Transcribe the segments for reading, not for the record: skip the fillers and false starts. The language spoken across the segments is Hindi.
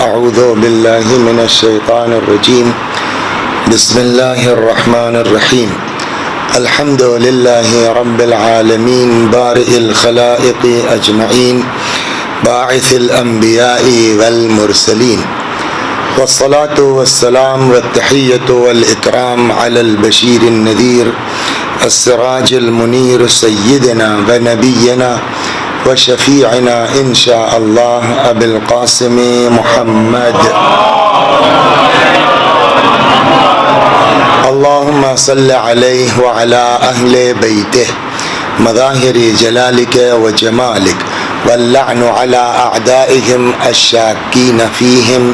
अऊज़ु बिल्लाहि मिनश्शैतानिर्रजीम बिस्मिल्लाहिर्रहमानिर्रहीम अल्हम्दुलिल्लाहि रब्बिल आलमीन बारिइल खलाइक़ि अजमईन बाइसिल अंबियाइ वल मुरसलीन वस्सलातु वस्सलाम वत्तहिय्यतु वल इकराम अलल बशीरिन नज़ीर अस्सिराजिल मुनीर सय्यिदिना व नबिय्यिना व शफीअना इंशा अल्लाह अबुल क़ासिम मुहम्मद अल्लाहुम्मा सल्लि अलैहि व अला अहले बैतिहि मज़ाहिरि जलालिक व जमालिक वल्लअनु अला अअदाइहिम अश्शाकीन फ़ीहिम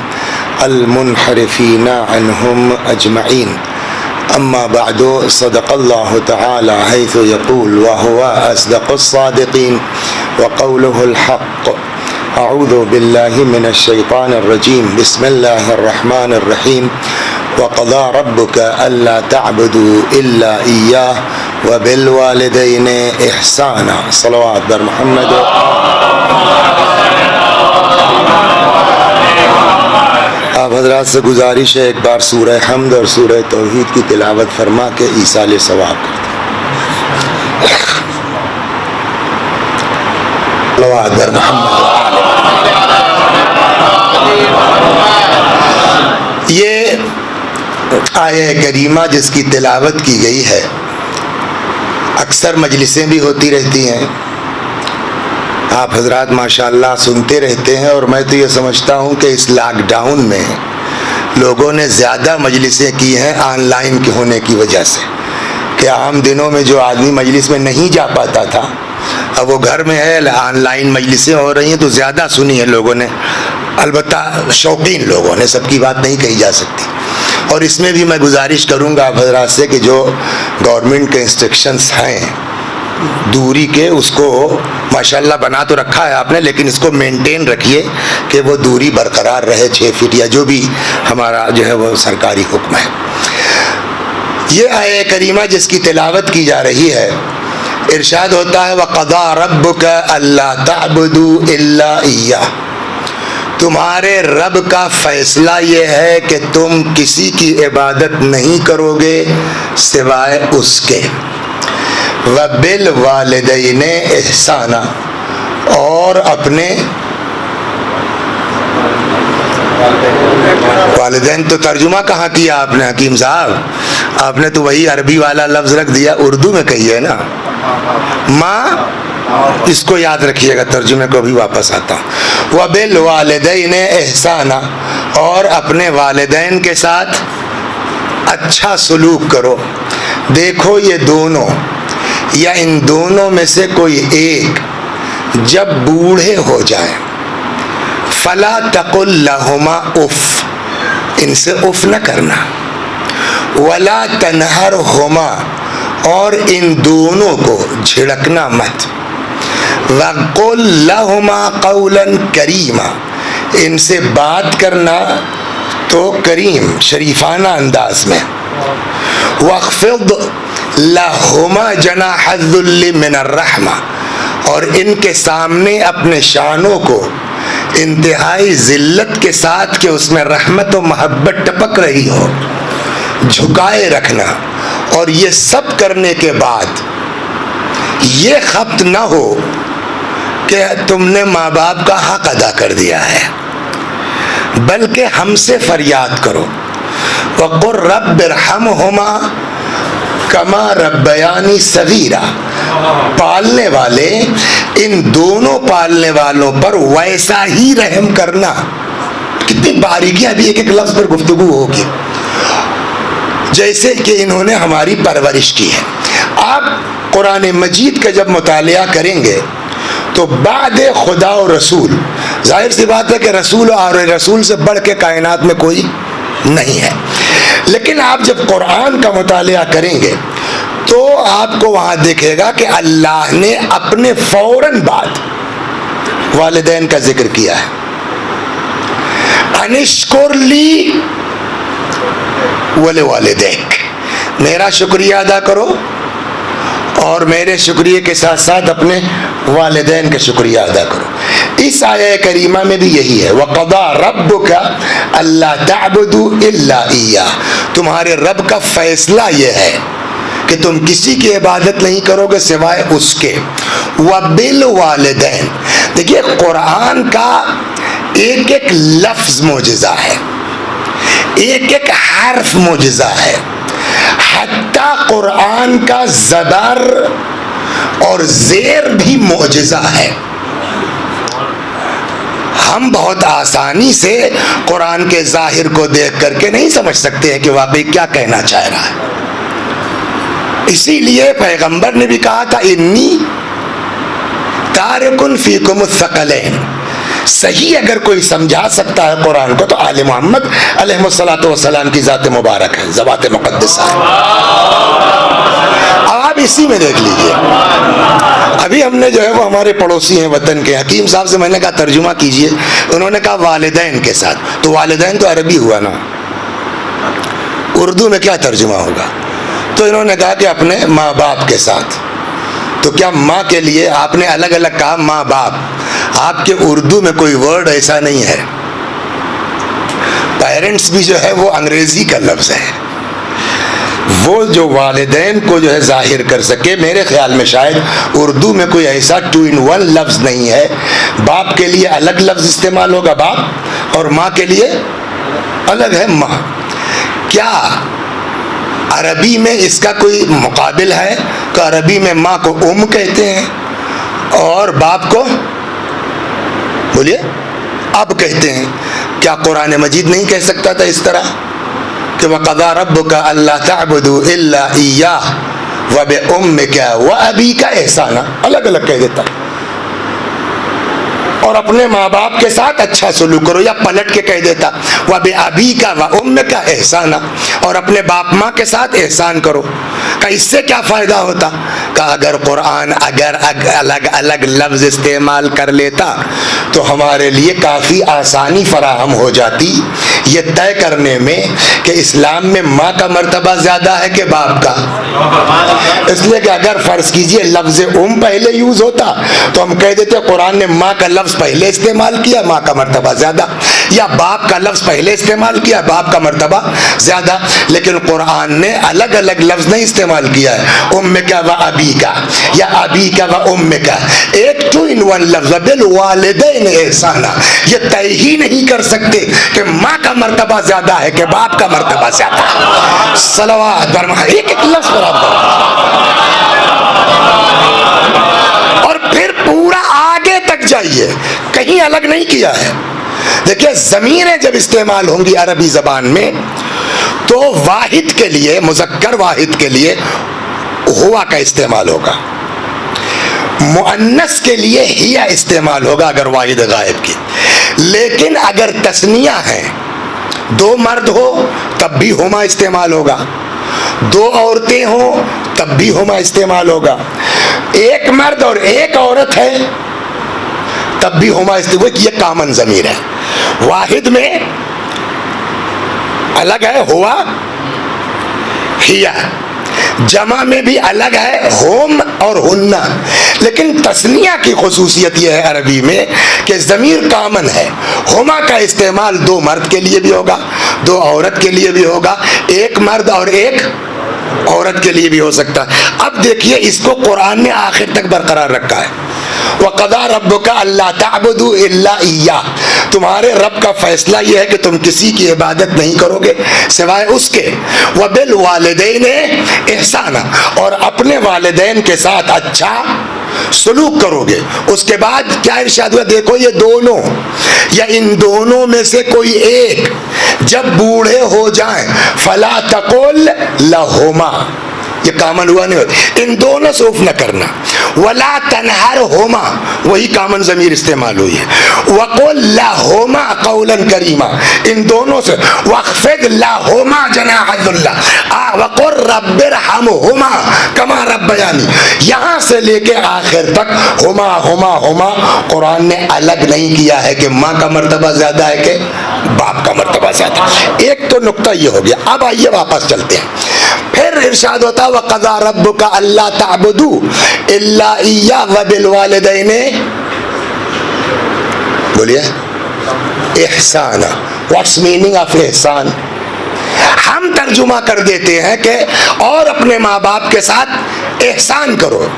अलमुनहरिफ़ीना अन्हुम अजमईन अम्मा बअदु सदक़ल्लाहु तआला हैसु यक़ूल व हुवा अस्दक़ुस्सादिक़ीन व क़ौलुहुल हक़्क़ अऊज़ु बिल्लाहि मिनश्शैतानिर्रजीम बिस्मिल्लाहिर्रहमानिर्रहीम व क़ज़ा रब्बुक अल्ला तअबुदू इल्ला इय्याह व बिल वालिदैनि इहसाना। सलवात बर मुहम्मद। आप हज़रात से गुजारिश है एक बार सूरह हम्द और सूरह तौहीद की तिलावत फरमा के ईसाले सवाब करते हैं। ये आये करीमा जिसकी तिलावत की गई है अक्सर मजलिसें भी होती रहती हैं, आप हजरात माशाअल्लाह सुनते रहते हैं। और मैं तो ये समझता हूँ कि इस लॉकडाउन में लोगों ने ज़्यादा मजलिसें की हैं ऑनलाइन के होने की वजह से, कि आम दिनों में जो आदमी मजलिस में नहीं जा पाता था अब वो घर में है, ऑनलाइन मजलिसें हो रही हैं तो ज़्यादा सुनी है लोगों ने, अलबत्ता शौकीन लोगों ने, सबकी बात नहीं कही जा सकती। और इसमें भी मैं गुजारिश करूँगा आप हजरात से कि जो गवर्नमेंट के इंस्ट्रक्शंस हैं दूरी के, उसको माशाल्लाह बना तो रखा है आपने, लेकिन इसको मेंटेन रखिए कि वो दूरी बरकरार रहे 6 फीट या जो भी हमारा जो है वो सरकारी हुक्म है। ये आये करीमा जिसकी तिलावत की जा रही है, इरशाद होता है वक़ज़ा रब्बुक अल्ला तअबुदू इल्ला इय्याह, तुम्हारे रब का फैसला ये है कि तुम किसी की इबादत नहीं करोगे सिवाय उसके। व बिल वालिदैनि इहसाना, और अपने वालिदैन तो तर्जुमा कहाँ किया आपने हकीम साहब, आपने तो वही अरबी वाला लफ्ज़ रख दिया, उर्दू में कही है ना माँ, इसको याद रखिएगा, तर्जुमे को भी वापस आता हूँ। व बिल वालिदैनि इहसाना, और अपने वालिदैन के साथ अच्छा सलूक करो। देखो ये दोनों या इन दोनों में से कोई एक जब बूढ़े हो जाए, फला तकुल लहुमा उफ, इनसे उफ न करना, वला तनहर हुमा, और इन दोनों को झिड़कना मत, वक़ुल लहुमा क़ौलन करीमा, इनसे बात करना तो करीम शरीफाना अंदाज में, वख़्फ़िद लहुमा जनाहज़ुल्लि मिनर रहमा, और इनके सामने अपने शानों को इंतहाई जिल्लत के साथ कि उसमें रहमत और मोहब्बत टपक रही हो, झुकाए रखना। और ये सब करने के बाद ये खप्त न हो कि तुमने माँ बाप का हक अदा कर दिया है, बल्कि हमसे फरियाद करो, वक़ुल रब्बिरहमहुमा कमा रब्बयानी सगीरा, पालने वाले इन दोनों पालने वालों पर वैसा ही रहम करना। कितनी बारीकियां अभी एक एक लफ्ज पर गुफ्तगू होगी, जैसे कि इन्होंने हमारी परवरिश की है। आप कुरान मजीद का जब मुतालिया करेंगे तो बाद खुदा और रसूल, जाहिर सी बात है कि रसूल और रसूल से बढ़ के कायनात में कोई नहीं है, लेकिन आप जब कुरान का मुतालिया करेंगे तो आपको वहां दिखेगा कि अल्लाह ने अपने फौरन बाद वालिदैन का जिक्र किया है। अनिश्कुरली वले वालिदैक, मेरा शुक्रिया अदा करो और मेरे शुक्रिया के साथ साथ अपने वालिदैन का शुक्रिया अदा करो। इस आया करीमा में भी यही है, वक़ज़ा रब्बुका अल्ला तअबुदू इल्ला इय्याह, तुम्हारे रब का फैसला यह है कि तुम किसी की इबादत नहीं करोगे सिवाय उसके। वबिल वालिदैन, देखिए कुरान का एक एक लफ्ज मोजिज़ा है, एक एक हर्फ मोजिज़ा है, हत्ता कुरान का ज़बर और ज़ेर भी मोजिज़ा है। हम बहुत आसानी से कुरान के ज़ाहिर को देख करके नहीं समझ सकते हैं कि वाकई क्या कहना चाह रहा है। इसीलिए पैगंबर ने भी कहा था, इन्नी तारिकुन फीकुम थक़लैन। सही अगर कोई समझा सकता है कुरान को तो आले मोहम्मद अलैहिस्सलातु वस्सलाम की ज़ात मुबारक है, ज़वात मुक़द्दसा है। आप इसी में देख लीजिए, अभी हमने जो है वो हमारे पड़ोसी हैं वतन के, हकीम साहब से मैंने कहा तर्जुमा कीजिए, उन्होंने कहा वालिदैन के साथ। तो वालिदैन तो अरबी हुआ ना, उर्दू में क्या तर्जुमा होगा? तो इन्होंने कहा कि अपने माँ बाप के साथ। तो क्या माँ के लिए आपने अलग अलग कहा माँ बाप, आपके उर्दू में कोई वर्ड ऐसा नहीं है। पेरेंट्स भी जो है वो अंग्रेजी का लफ्ज है। वो जो वालिदैन को जो है जाहिर कर सके, मेरे ख्याल में शायद उर्दू में कोई ऐसा 2 in 1 लफ्ज नहीं है। बाप के लिए अलग लफ्ज इस्तेमाल होगा बाप, और माँ के लिए अलग है माँ। क्या अरबी में इसका कोई मुकाबिल है? कि अरबी में माँ को उम कहते हैं और बाप को बोलिए अब कहते हैं। क्या कुरान मजीद नहीं कह सकता था इस तरह कि वक़ज़ा रब्बुका अल्ला तअबुदू इल्ला इय्याह व बिउम्मिका व अबीका एहसाना? अलग अलग कह देता, और अपने माँ बाप के साथ अच्छा सलूक करो, या पलट के कह देता व बिअबीका व उम्मिका एहसाना, और अपने बाप माँ के साथ एहसान करो। का इससे क्या फ़ायदा होता? का अगर कुरान अगर अलग अलग लफ्ज़ इस्तेमाल कर लेता तो हमारे लिए काफ़ी आसानी फराहम हो जाती ये तय करने में कि इस्लाम में माँ का मर्तबा ज़्यादा है कि बाप का। इसलिए कि अगर फ़र्ज़ कीजिए लफ्ज़ उम पहले यूज़ होता तो हम कह देते कुरान ने माँ का लफ्ज़ पहले इस्तेमाल किया, माँ का मर्तबा ज़्यादा, या बाप का लफ्ज़ पहले इस्तेमाल किया, बाप का मर्तबा ज़्यादा। लेकिन कुरान ने अलग अलग लफ्ज़ नहीं इस्तेमाल किया है, उम्मिका व अबीका या अबीका व उम्मिका, एक 2 in 1 लफ्ज़ बिल वालिदैन एहसाना। ये तय ही नहीं कर सकते कि माँ का मर्तबा ज़्यादा है कि बाप का मर्तबा ज़्यादा है। सलवात फरमा, एक एक लफ्ज़ बराबर, और फिर पूरा आगे तक जाइए, कहीं अलग नहीं किया है। देखिए ज़मीरें जब इस्तेमाल होंगी अरबी ज़बान में तो वाहिद के लिए, मुज़क्कर वाहिद के लिए हुआ का इस्तेमाल होगा, मुअन्नस के लिए हिया इस्तेमाल होगा अगर वाहिद गायब की। लेकिन अगर तस्निया है, 2 मर्द हो तब भी हुमा इस्तेमाल होगा, 2 औरतें हो तब भी हुमा इस्तेमाल होगा, 1 मर्द और 1 औरत है तब भी हुमा इस्तेमाल। ये कामन ज़मीर है। वाहिद में अलग है हुआ हिया, जमा में भी अलग है होम और हुन्ना। लेकिन तस्निया की खुसूसियत यह है अरबी में कि ज़मीर कामन है। हुमा का इस्तेमाल 2 मर्द के लिए भी होगा, 2 औरत के लिए भी होगा, 1 मर्द और 1 औरत के लिए भी हो सकता है। अब देखिए इसको कुरान ने आखिर तक बरकरार रखा है, वक़ज़ा रब्बुका अल्ला तअबुदू इल्ला इय्याह, तुम्हारे रब का फैसला यह है कि तुम किसी की इबादत नहीं करोगे सिवाय उसके। व बिल वालिदैन एहसाना, और अपने वालिदैन के साथ अच्छा सलूक करोगे। उसके बाद क्या इरशाद हुआ? देखो ये दोनों या इन दोनों में से कोई एक जब बूढ़े हो जाएं फला तकुल लहुमा, ये कामन हुआ नहीं होता, इन दोनों से उफ न करना। वला तनहर होमा, वही कामन ज़मीर इस्तेमाल हुई है। वक़ुल लहुमा क़ौलन करीमा, इन दोनों से वख़्फ़िद लहुमा जनाहज़ुल्ला, वक़ुल रब्बिरहमहुमा कमा रब्बयानी, यहाँ से लेके आखिर तक हुमा हुमा हुमा कुरान ने अलग नहीं किया है कि माँ का मर्तबा ज़्यादा है कि बाप का मर्तबा ज़्यादा। एक तो नुक्ता ये हो गया। अब आइए वापस चलते हैं। फिर इरशाद होता व क़ज़ा रब्बुका अल्ला ताबुदू इल्ला इय्या व बिल वालिदैनि, बोलिए, एहसाना। व्हाट्स मीनिंग ऑफ एहसान? हम तर्जुमा कर देते हैं कि और अपने माँ बाप के साथ एहसान करो।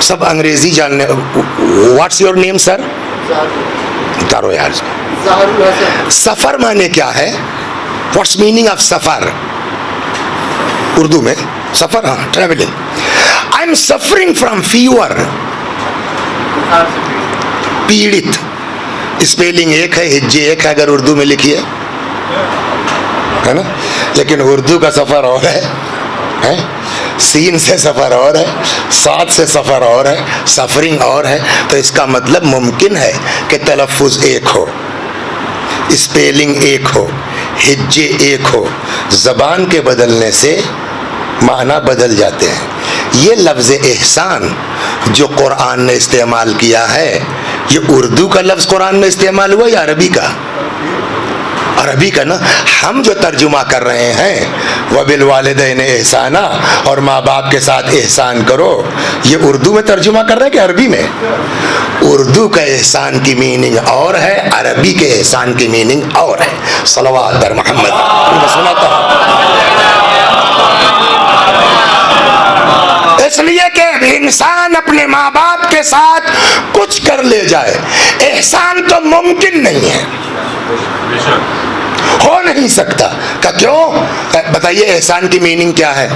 सब अंग्रेजी जानने। What's your name sir? उतारो यार। सफर माने क्या है? व्हाट्स मीनिंग ऑफ सफर? उर्दू में सफर, हाँ, travelling. I am suffering from fever, पीड़ित। स्पेलिंग एक है, हिज्जे एक है, अगर उर्दू में लिखिए, है ना। लेकिन उर्दू का सफर और है? सीन से सफर और है, सात से सफर और है, सफरिंग और है। तो इसका मतलब मुमकिन है कि तलफ़ुज़ एक हो, स्पेलिंग एक हो, हिज्जे एक हो, ज़बान के बदलने से माना बदल जाते हैं। ये लफ्ज़ एहसान जो कुरान ने इस्तेमाल किया है, ये उर्दू का लफ्ज़ कुरान में इस्तेमाल हुआ या अरबी का? अरबी का ना। हम जो तर्जुमा कर रहे हैं वबिल वालिदैन एहसाना, और माँ बाप के साथ एहसान करो, ये उर्दू में तर्जुमा कर रहे हैं कि अरबी में? उर्दू का एहसान की मीनिंग और है, अरबी के एहसान की मीनिंग और है। सलवात दर मोहम्मद। मैं सुनाता हूँ इसलिए कि इंसान अपने माँ बाप के साथ कुछ कर ले जाए, एहसान तो मुमकिन नहीं है, हो नहीं सकता। का क्यों? बताइए, एहसान की मीनिंग क्या है?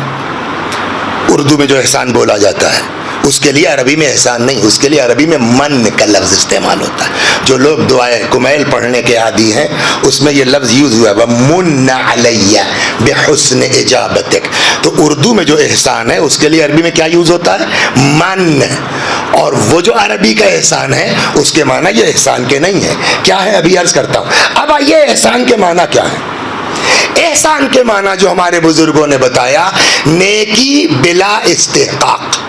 उर्दू में जो एहसान बोला जाता है उसके लिए अरबी में एहसान नहीं, उसके लिए अरबी में मन का लफ्ज़ इस्तेमाल होता है। जो लोग दुआए कुमैल पढ़ने के आदी हैं उसमें ये लफ्ज़ यूज़ हुआ है, मुन्ना अलैया बिहुस्न इजाबतिक। तो उर्दू में जो एहसान है उसके लिए अरबी में क्या यूज़ होता है? मन। और वो जो अरबी का एहसान है उसके माना ये एहसान के नहीं है। क्या है? अभी अर्ज़ करता हूँ। अब आइए, एहसान के माना क्या है? एहसान के माना जो हमारे बुजुर्गों ने बताया, नेकी बिला इस्तिहकाक,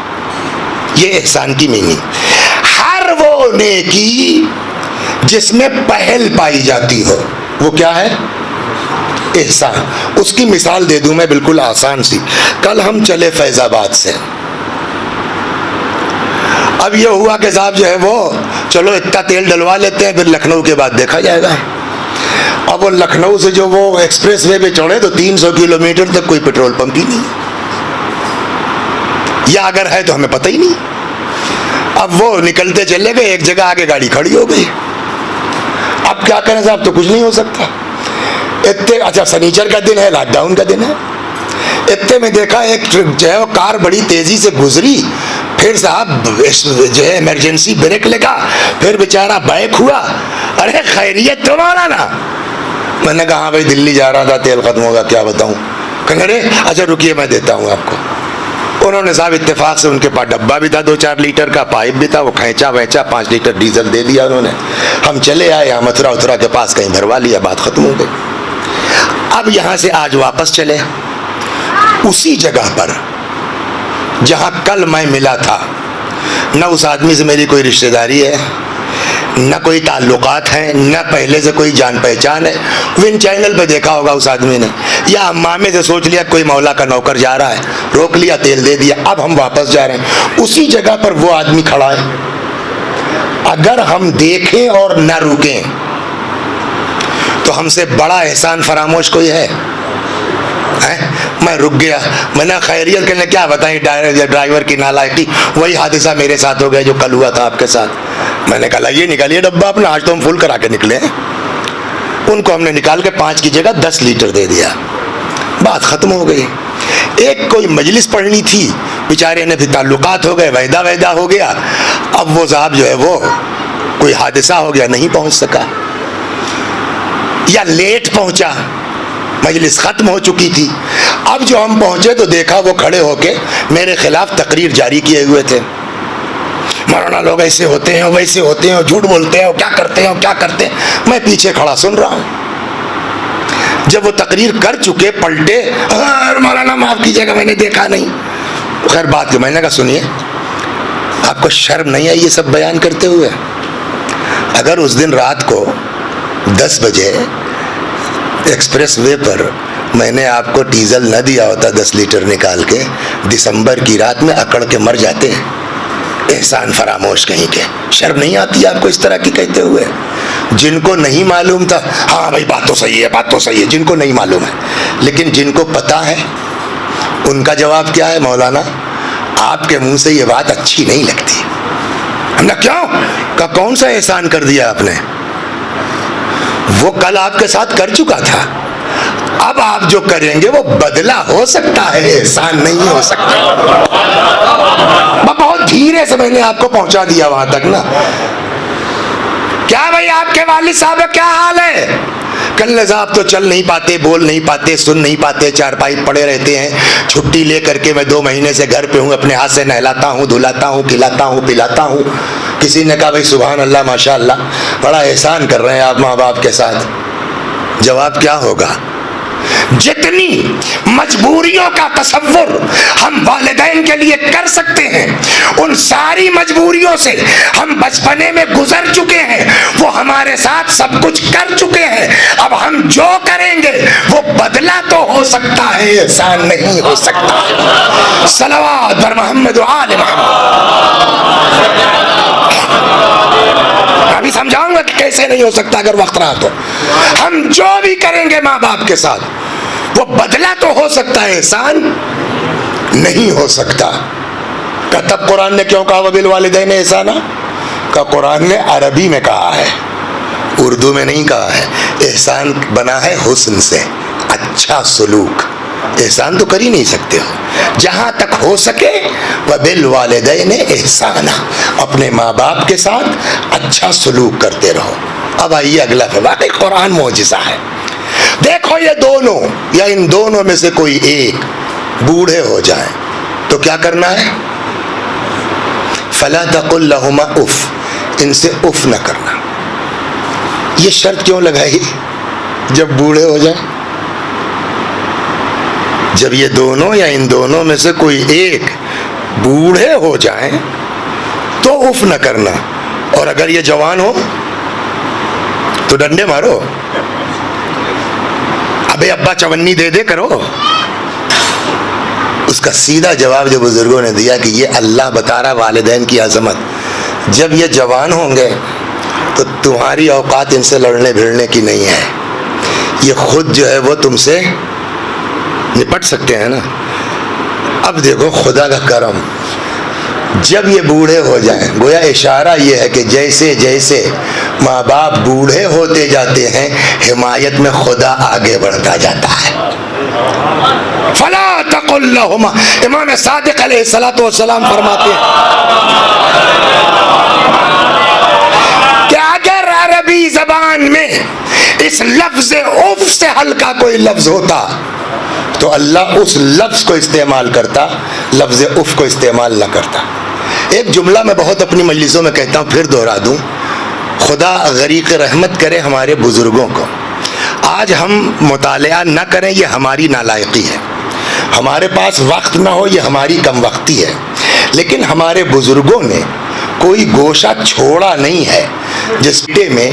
ये एहसान की मीनिंग। हर वो नेकी जिसमें पहल पाई जाती हो, वो क्या है? एहसान। उसकी मिसाल दे दूं मैं, बिल्कुल आसान सी। कल हम चले फैजाबाद से, अब ये हुआ कि साहब जो है वो, चलो इतना तेल डलवा लेते हैं, फिर लखनऊ के बाद देखा जाएगा। अब वो लखनऊ से जो वो एक्सप्रेस वे पे चढ़े तो 300 किलोमीटर तक कोई पेट्रोल पंप ही नहीं, या अगर है तो हमें पता ही नहीं। अब वो निकलते चले गए, एक जगह आगे गाड़ी खड़ी हो गई। अब क्या करें साहब? तो कुछ नहीं हो सकता। इतने, अच्छा शनिचर का दिन है, लॉकडाउन का दिन है, इतने में देखा एक जो है वो कार बड़ी तेजी से गुजरी, फिर साहब जो है इमरजेंसी ब्रेक लगा, फिर बेचारा बैक हुआ। अरे खैरियत तो मौलाना? मैंने कहा हाँ भाई, दिल्ली जा रहा था, तेल खत्म होगा, क्या बताऊं। कहने अरे अच्छा रुकिए मैं देता हूँ आपको। उन्होंने साहब इत्तेफाक से, उनके पास डब्बा भी था 2-4 लीटर का, पाइप भी था, वो खींचा वैचा 5 लीटर डीजल दे दिया उन्होंने। हम चले आए यहाँ मथुरा उथुरा के पास, कहीं भरवा लिया, बात खत्म हो गई। अब यहाँ से आज वापस चले उसी जगह पर जहाँ कल मैं मिला था। न उस आदमी से मेरी कोई रिश्तेदारी है, न कोई ताल्लुकात हैं, न पहले से कोई जान पहचान है। विन चैनल पे देखा होगा उस आदमी ने, या अम्मामे से सोच लिया कोई मौला का नौकर जा रहा है, रोक लिया, तेल दे दिया। अब हम वापस जा रहे हैं, उसी जगह पर वो आदमी खड़ा है। अगर हम देखें और न रुकें तो हमसे बड़ा एहसान फरामोश कोई है? मैं रुक गया, मैंने खैरियत के लिए क्या बताई, ड्राइवर की नालायकी। वही हादसा मेरे साथ हो गया जो कल हुआ था आपके साथ। मैंने कहा ये निकालिए डब्बा अपना, आज तो हम फुल करा के निकले हैं। उनको हमने निकाल के 5 की जगह 10 लीटर दे दिया, बात खत्म हो गई। एक कोई मजलिस पढ़नी थी, बेचारे ने फिर ताल्लुकात हो गए, वैदा हो गया। अब वो साहब जो है वो कोई हादसा हो गया, नहीं पहुंच सका या लेट पहुंचा, मजलिस खत्म हो चुकी थी। अब जो हम पहुंचे तो देखा वो खड़े होके मेरे खिलाफ तकरीर जारी किए हुए थे। मौलाना लोग ऐसे होते हैं, वैसे होते हैं, झूठ बोलते हैं, क्या करते हैं, क्या करते हैं। मैं पीछे खड़ा सुन रहा हूं। जब वो तकरीर कर चुके, पलटे, मौलाना माफ कीजिएगा मैंने देखा नहीं। खैर बात, मैंने कहा सुनिए, आपको शर्म नहीं आई ये सब बयान करते हुए? अगर उस दिन रात को 10 बजे एक्सप्रेस वे पर मैंने आपको डीजल न दिया होता 10 लीटर निकाल के, दिसंबर की रात में अकड़ के मर जाते हैं। एहसान फरामोश कहीं के। शर्म नहीं आती आपको इस तरह की कहते हुए? जिनको नहीं मालूम था, हाँ भाई बात तो सही है, बात तो सही है, जिनको नहीं मालूम है। लेकिन जिनको पता है उनका जवाब क्या है? मौलाना आपके मुंह से ये बात अच्छी नहीं लगती। हमने क्यों का कौन सा एहसान कर दिया आपने? वो कल आपके साथ कर चुका था, अब आप जो करेंगे वो बदला हो सकता है, एहसान नहीं हो सकता। बहुत धीरे से मैंने आपको पहुंचा दिया वहां तक ना। क्या भाई आपके वालिद साहब का क्या हाल है? कल साहब तो चल नहीं पाते, बोल नहीं पाते, सुन नहीं पाते, चारपाई पड़े रहते हैं। छुट्टी ले करके मैं 2 महीने से घर पे हूँ, अपने हाथ से नहलाता हूँ, धुलाता हूँ, खिलाता हूँ, पिलाता हूँ। किसी ने कहा भाई सुभान अल्लाह माशाअल्लाह, बड़ा एहसान कर रहे हैं आप माँ बाप के साथ। जवाब क्या होगा? जितनी मजबूरियों का तसव्वुर हम वालिदैन के लिए कर सकते हैं, उन सारी मजबूरियों से हम बचपने में गुजर चुके हैं। वो हमारे साथ सब कुछ कर चुके हैं। अब हम जो करेंगे वो बदला तो हो सकता है, एहसान नहीं हो सकता। सलवात बर मोहम्मद व आले मोहम्मद। अभी समझाऊंगा कि कैसे नहीं हो सकता अगर वक्त रहा तो। हम जो भी करेंगे माँ बाप के साथ वो बदला तो हो सकता है, एहसान नहीं हो सकता। तब कुरान ने क्यों कहा वबिल वालिदैन एहसाना? का कुरान ने अरबी में कहा है, उर्दू में नहीं कहा है। एहसान बना है हुस्न से, अच्छा सलूक। एहसान तो कर ही नहीं सकते हो। जहां तक हो सके वबिल वालिदैन एहसाना, अपने माँ बाप के साथ अच्छा सलूक करते रहो। अब आइए अगला है, वाकई कुरान मौजिज़ा है। देखो ये दोनों या इन दोनों में से कोई एक बूढ़े हो जाए तो क्या करना है? फला तकुल लहुमा उफ, इनसे उफ न करना। ये शर्त क्यों लगाई? जब बूढ़े हो जाए, जब ये दोनों या इन दोनों में से कोई एक बूढ़े हो जाए तो उफ न करना। और अगर ये जवान हो तो डंडे मारो, अबे अब्बा चवन्नी दे दे करो। उसका सीधा जवाब जो बुजुर्गों ने दिया कि ये अल्लाह बता रहा वालिदैन की अजमत, जब ये जवान होंगे तो तुम्हारी औकात इनसे लड़ने भिड़ने की नहीं है। ये खुद जो है वो तुमसे निपट सकते हैं ना। अब देखो खुदा का करम, जब ये बूढ़े हो जाएं, गोया इशारा ये है कि जैसे जैसे माँ बाप बूढ़े होते जाते हैं, हिमायत में खुदा आगे बढ़ता जाता है। फला तकुल लहुमा, इमाम सादिक अलैहिस्सलातु वस्सलाम फरमाते हैं कि अगर अरबी जबान में इस लफ्ज उफ से हल्का कोई लफ्ज होता तो अल्लाह उस लफ्ज को इस्तेमाल करता, लफ्ज उफ को इस्तेमाल न करता। एक जुमला मैं बहुत अपनी मजलिसों में कहता हूँ, फिर दोहरा दूँ, खुदा गरीक़ रहमत करे हमारे बुजुर्गों को। आज हम मुतालिया न करें ये हमारी नालायकी है, हमारे पास वक्त ना हो ये हमारी कम वक्ती है। लेकिन हमारे बुजुर्गों ने कोई गोशा छोड़ा नहीं है जिसके में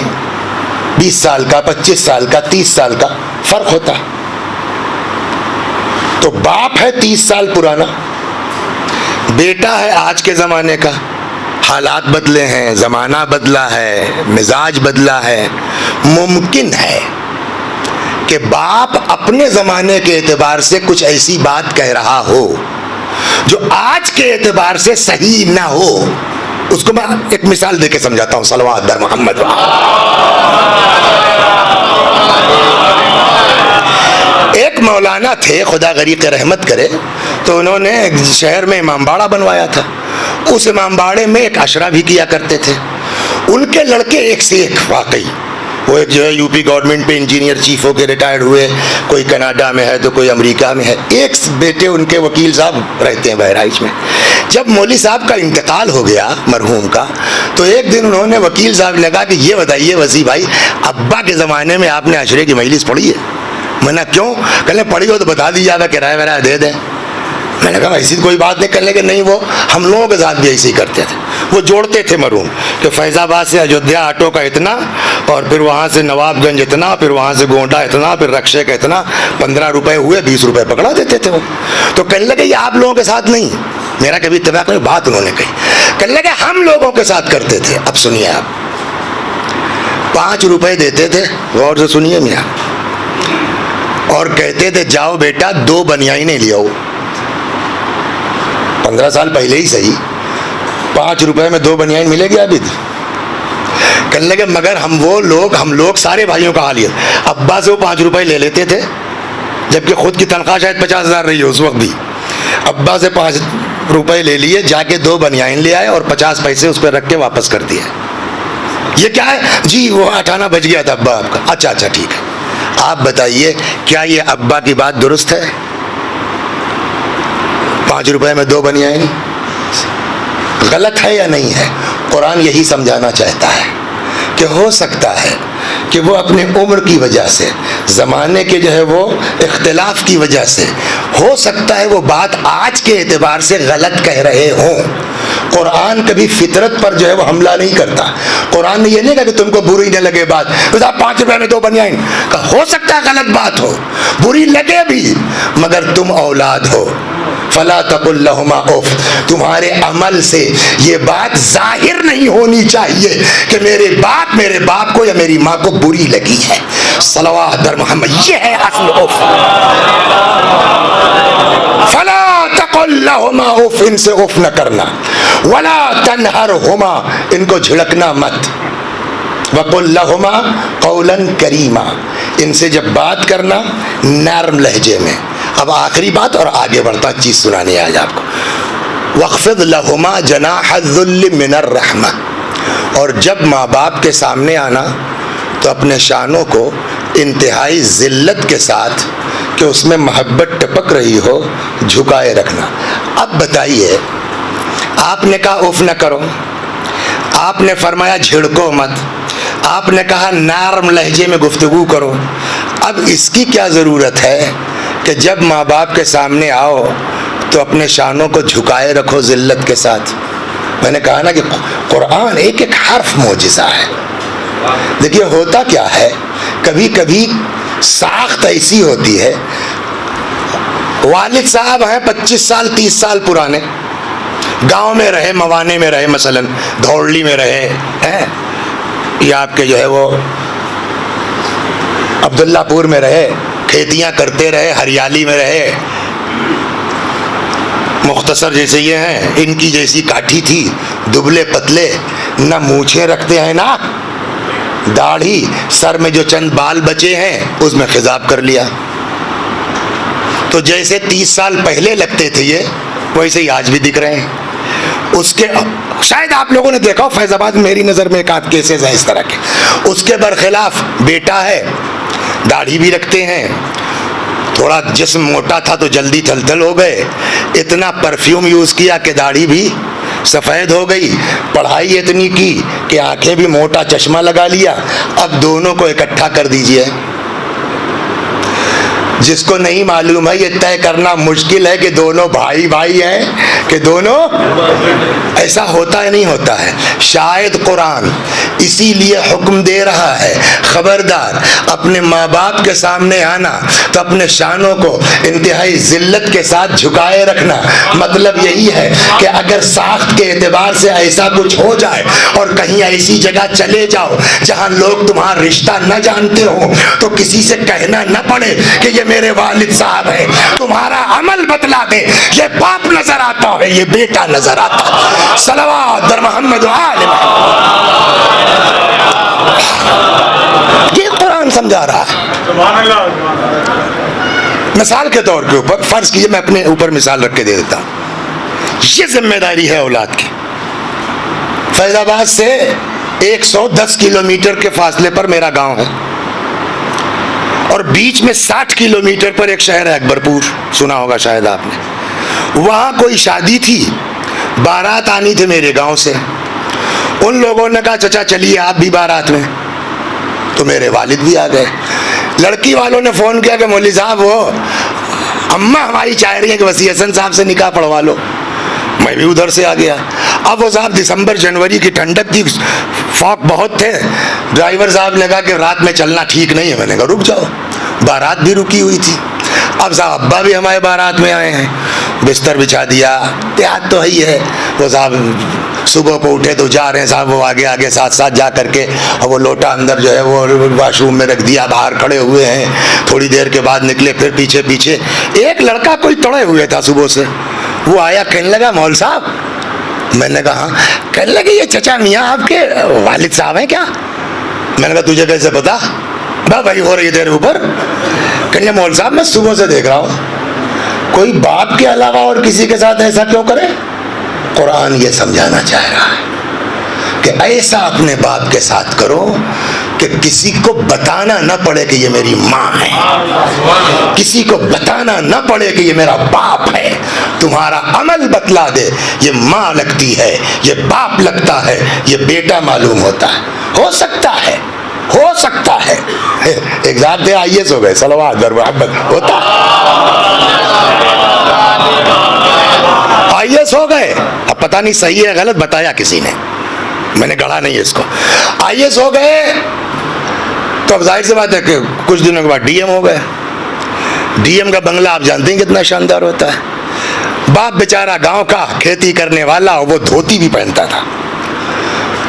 20 साल का, 25 साल का, 30 साल का फर्क होता। तो बाप है 30 साल पुराना, बेटा है आज के ज़माने का। हालात बदले हैं, ज़माना बदला है, मिजाज बदला है। मुमकिन है कि बाप अपने ज़माने के एतबार से कुछ ऐसी बात कह रहा हो जो आज के एतबार से सही ना हो। उसको मैं एक मिसाल देके समझाता हूँ। सलवात बर मोहम्मद। एक मौलाना थे, खुदा गरीक़ रहमत करे, तो उन्होंने शहर में इमामबाड़ा बनवाया था। उस इमामबाड़े में एक अशरा भी किया करते थे। उनके लड़के एक से एक, वाकई वो एक जो है यूपी गवर्नमेंट पे इंजीनियर चीफ होकर रिटायर्ड हुए, कोई कनाडा में है तो कोई अमेरिका में है। एक बेटे उनके वकील साहब रहते हैं बहराइच में। जब मौली साहब का इंतकाल हो गया मरहूम का, तो एक दिन उन्होंने वकील साहब ने कहा कि ये बताइए वसी भाई, अब्बा के ज़माने में आपने अशरे की मजलिस पढ़ी है? मैंने क्यों? कहने पढ़ी हो तो बता दीजिए, आप किराया वराया दे दें। मैंने कहा ऐसी कोई बात नहीं, करने के नहीं, वो हम लोगों के साथ भी ऐसे ही करते थे। वो जोड़ते थे मरहूम कि फैज़ाबाद से अयोध्या ऑटो का इतना, और फिर वहाँ से नवाबगंज इतना, फिर वहाँ से गोंडा इतना, फिर रक्षे का इतना, 15 रुपए हुए 20 रुपए पकड़ा देते थे वो। तो कहने लगे ये आप लोगों के साथ नहीं, मेरा कभी इत्तेफाक नहीं, बात उन्होंने कही, कहने लगे हम लोगों के साथ करते थे। अब सुनिए आप, 5 रुपए देते थे, गौर से सुनिए मियाँ, और कहते थे जाओ बेटा 2 बनियाइनें ले आओ। 15 साल पहले ही सही, 5 रुपए में 2 बनियाइन मिलेगी अभी? कहने लगे मगर हम लोग सारे भाइयों का हाल ये, अब्बा से वो 5 रुपए ले लेते थे, जबकि खुद की तनख्वाह शायद 50,000 रही हो उस वक्त भी। अब्बा से 5 रुपए ले लिए, जाके 2 बनियाइन ले आए और 50 पैसे उस पर रख के वापस कर दिए। ये क्या है जी? वो 8 आना बच गया था अब्बा आपका। अच्छा ठीक है, आप बताइए क्या ये अब्बा की बात दुरुस्त है? 5 रुपए में 2 बनियाइन गलत है या नहीं है? कुरान यही समझाना चाहता है कि हो सकता है कि वो अपने उम्र की वजह से, ज़माने के जो है वो इख्तिलाफ की वजह से, हो सकता है वो बात आज के एतबार से गलत कह रहे हों। कुरान कभी फितरत पर जो है वो हमला नहीं करता। कुरान ने ये नहीं कहा कि तुमको बुरी न लगे बात, तो आप 5 रुपए में 2 बनियाइन का, हो सकता है गलत बात हो, बुरी लगे भी, मगर तुम औलाद हो, फला तकुल लहुमा उफ, तुम्हारे अमल से ये बात जाहिर नहीं होनी चाहिए कि मेरे बाप को या मेरी माँ को बुरी लगी है। सलवात दर मोहम्मद, ये है असल उफ। फला तकुल लहुमा उफ, इनसे उफ न करना, वला तनहरहुमा, इनको झिड़कना मत, वकुल लहुमा कौलन करीमा, इनसे जब बात करना नरम लहजे में। अब आखिरी बात और आगे बढ़ता चीज सुनानी है आज आपको। वख्फिद लहुमा जनाहज़ुल्ल मिनर रहमा, और जब माँ बाप के सामने आना तो अपने शानों को इंतहाई जिल्लत के साथ, कि उसमें मोहब्बत टपक रही हो, झुकाए रखना। अब बताइए, आपने कहा उफ न करो, आपने फरमाया झिड़को मत, आपने कहा नरम लहजे में गुफ्तगू करो, अब इसकी क्या ज़रूरत है कि जब माँ बाप के सामने आओ तो अपने शानों को झुकाए रखो जिल्लत के साथ? मैंने कहा ना कि कुरान एक एक हर्फ मौजिज़ा है। देखिए होता क्या है, कभी कभी साख्त ऐसी होती है, वालिद साहब हैं 25 साल 30 साल पुराने, गांव में रहे, मवाने में रहे, मसलन धौड़ली में रहे हैं, या आपके जो है वो अब्दुल्लापुर में रहे, खेतियां करते रहे, हरियाली में रहे, मुख्तसर जैसे ये हैं, इनकी जैसी काठी थी, दुबले पतले, ना मूछें रखते हैं ना दाढ़ी, सर में जो चंद बाल बचे हैं उसमें खिजाब कर लिया। तो जैसे 30 साल पहले लगते थे ये, वैसे ही आज भी दिख रहे हैं। उसके शायद आप लोगों ने देखा हो फैजाबाद, मेरी नज़र में एक आध केसेस हैं इस तरह के। उसके बरखिलाफ बेटा है, दाढ़ी भी रखते हैं, थोड़ा जिस्म मोटा था तो जल्दी थलथल हो गए, इतना परफ्यूम यूज़ किया कि दाढ़ी भी सफ़ेद हो गई, पढ़ाई इतनी की कि आंखें भी मोटा चश्मा लगा लिया। अब दोनों को इकट्ठा कर दीजिए। जिसको नहीं मालूम है, ये तय करना मुश्किल है कि दोनों भाई भाई हैं कि दोनों, ऐसा होता है नहीं होता है। शायद कुरान इसीलिए हुक्म दे रहा है, खबरदार अपने माँ बाप के सामने आना तो अपने शानों को इंतहाई जिल्लत के साथ झुकाए रखना। मतलब यही है कि अगर साख्त के एतबार से ऐसा कुछ हो जाए और कहीं ऐसी जगह चले जाओ जहाँ लोग तुम्हारा रिश्ता न जानते हो, तो किसी से कहना न पड़े कि ये मेरे वालिद साहब है, तुम्हारा अमल बतला दे, ये बाप नजर आता है, ये बेटा नजर आता है। सलवात दर मोहम्मद आले मोहम्मद, ये कुरान समझा रहा है। मिसाल के तौर के ऊपर फर्ज कीजिए, मैं अपने ऊपर मिसाल रख के दे देता हूं। ये जिम्मेदारी है औलाद की। फैजाबाद से 110 किलोमीटर के फासले पर मेरा गांव है, और बीच में 60 किलोमीटर पर एक शहर है अकबरपुर, सुना होगा शायद आपने। वहाँ कोई शादी थी, बारात आनी थी मेरे गांव से। उन लोगों ने कहा चचा चलिए आप भी बारात में, तो मेरे वालिद भी आ गए। लड़की वालों ने फ़ोन किया कि मौलवी साहब वो अम्मा हमारी चाह रही है कि वसी हसन साहब से निकाह पढ़वा लो। मैं भी उधर से आ गया। अब वो साहब दिसंबर जनवरी की ठंडक थी, फॉग बहुत थे, ड्राइवर साहब ने कहा कि रात में चलना ठीक नहीं है। मैंने कहा रुक जाओ, बारात भी रुकी हुई थी। अब साहब अब्बा भी हमारे बारात में आए हैं, बिस्तर बिछा दिया, याद तो ही है। वो साहब सुबह को उठे तो जा रहे हैं साहब, वो आगे आगे साथ साथ जा करके, और वो लोटा अंदर जो है वो वॉशरूम में रख दिया, बाहर खड़े हुए हैं। थोड़ी देर के बाद निकले, फिर पीछे पीछे एक लड़का कोई तड़े हुए था सुबह से, वो आया, कहने लगा मौल साहब। मैंने कहा हाँ। कहने लगे ये चचा मियाँ आपके वालिद साहब हैं क्या? मैंने कहा तुझे कैसे पता? भाई हो रही है तेरे ऊपर। कहने मौल साहब मैं सुबह से देख रहा हूँ, कोई बाप के अलावा और किसी के साथ ऐसा क्यों करे? कुरान ये समझाना चाह रहा है कि ऐसा अपने बाप के साथ करो कि किसी को बताना न पड़े कि ये मेरी माँ है, किसी को बताना न पड़े कि ये मेरा बाप है। तुम्हारा अमल बतला दे, ये माँ लगती है, ये बाप लगता है, ये बेटा मालूम होता है। हो सकता है, हो सकता है। एक साहब थे IAS हो गए, सलवात दर मोहब्बत होता IAS हो गए। अब पता नहीं सही है गलत, बताया किसी ने, मैंने गढ़ा नहीं है इसको। IAS हो गए तो अब जाहिर सी बात है कि कुछ दिनों के बाद DM हो गए। DM का बंगला आप जानते हैं कितना शानदार होता है। बाप बेचारा गांव का खेती करने वाला, वो धोती भी पहनता था।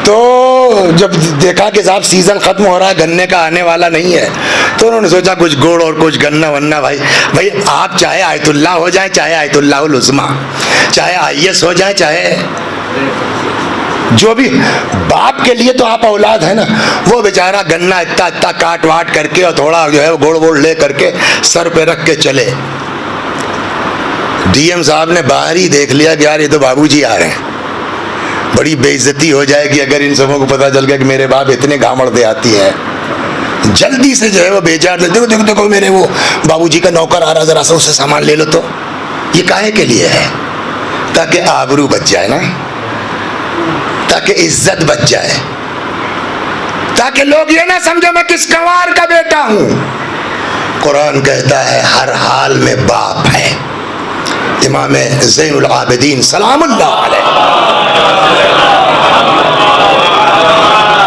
तो जब देखा कि साहब सीजन खत्म हो रहा है, गन्ने का आने वाला नहीं है, तो उन्होंने सोचा कुछ गुड़ और कुछ गन्ना वन्ना। भाई आप चाहे आयतुल्लाह हो जाए, चाहे आयतुल्लाहुल उज़्मा, चाहे IAS हो जाए, चाहे जो भी, बाप के लिए तो आप औलाद है ना। वो बेचारा गन्ना इतना इतना काट वाट करके और थोड़ा जो है गुड़ वुड़ ले करके सर पे रख के चले। DM साहब ने बाहर ही देख लिया कि यार ये तो बाबूजी आ रहे हैं, बड़ी बेइज्जती हो जाएगी अगर इन सबों को पता चल गया कि मेरे बाप इतने गामड़ दे आती है। जल्दी से जो है वो बेचार, देखो देखो देखो मेरे वो बाबूजी का नौकर आ रहा, जरा सा उससे सामान ले लो। तो ये काहे के लिए है? ताकि आबरू बच जाए ना, ताकि इज्जत बच जाए, ताकि लोग ये ना समझो मैं किस गंवार का बेटा हूं। कुरान कहता है हर हाल में बाप है। इमाम ज़ैनुल आबिदीन सलामुल्लाह अलैह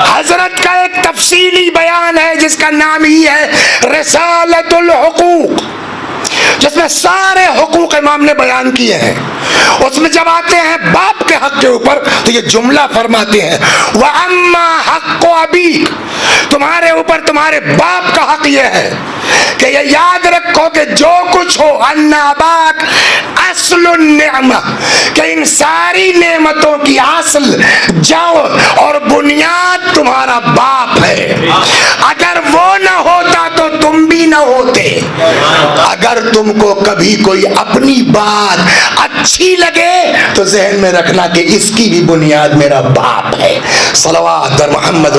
हजरत का एक तफसीली बयान है जिसका नाम ही है रिसालतुल हुकूक, जिसमें सारे हुकूक इमाम ने बयान किए हैं। उसमें जब आते हैं बाप के हक के ऊपर तो ये जुमला फरमाते हैं व अम्मा हक़्क़ु अबीक, तुम्हारे ऊपर तुम्हारे बाप का हक ये है कि ये याद रखो कि जो कुछ हो अन्ना बाक अस्लुन निअमा, कि इन सारी नेमतों की असल जाओ और बुनियाद तुम्हारा बाप है। अगर वो न होता तो तुम भी न होते। अगर तुमको कभी कोई अपनी बात अच्छी लगे तो जहन में रखना कि इसकी भी बुनियाद मेरा बाप है। सलवात और मोहम्मद।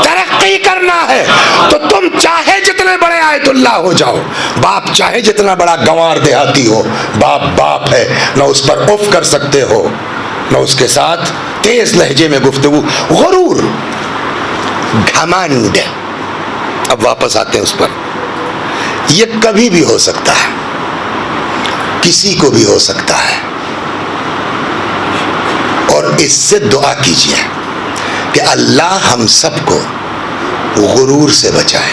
तरक्की करना है तो तुम चाहे जितने बड़े आयतुल्लाह हो जाओ, बाप चाहे जितना बड़ा गंवार देहाती हो, बाप बाप है। न उस पर उफ कर सकते हो, न उसके साथ तेज लहजे में गुफ्तगू। गुरूर, घमंड, अब वापस आते हैं उस पर। ये कभी भी हो सकता है, किसी को भी हो सकता है। और इससे दुआ कीजिए कि अल्लाह हम सबको गुरूर से बचाए।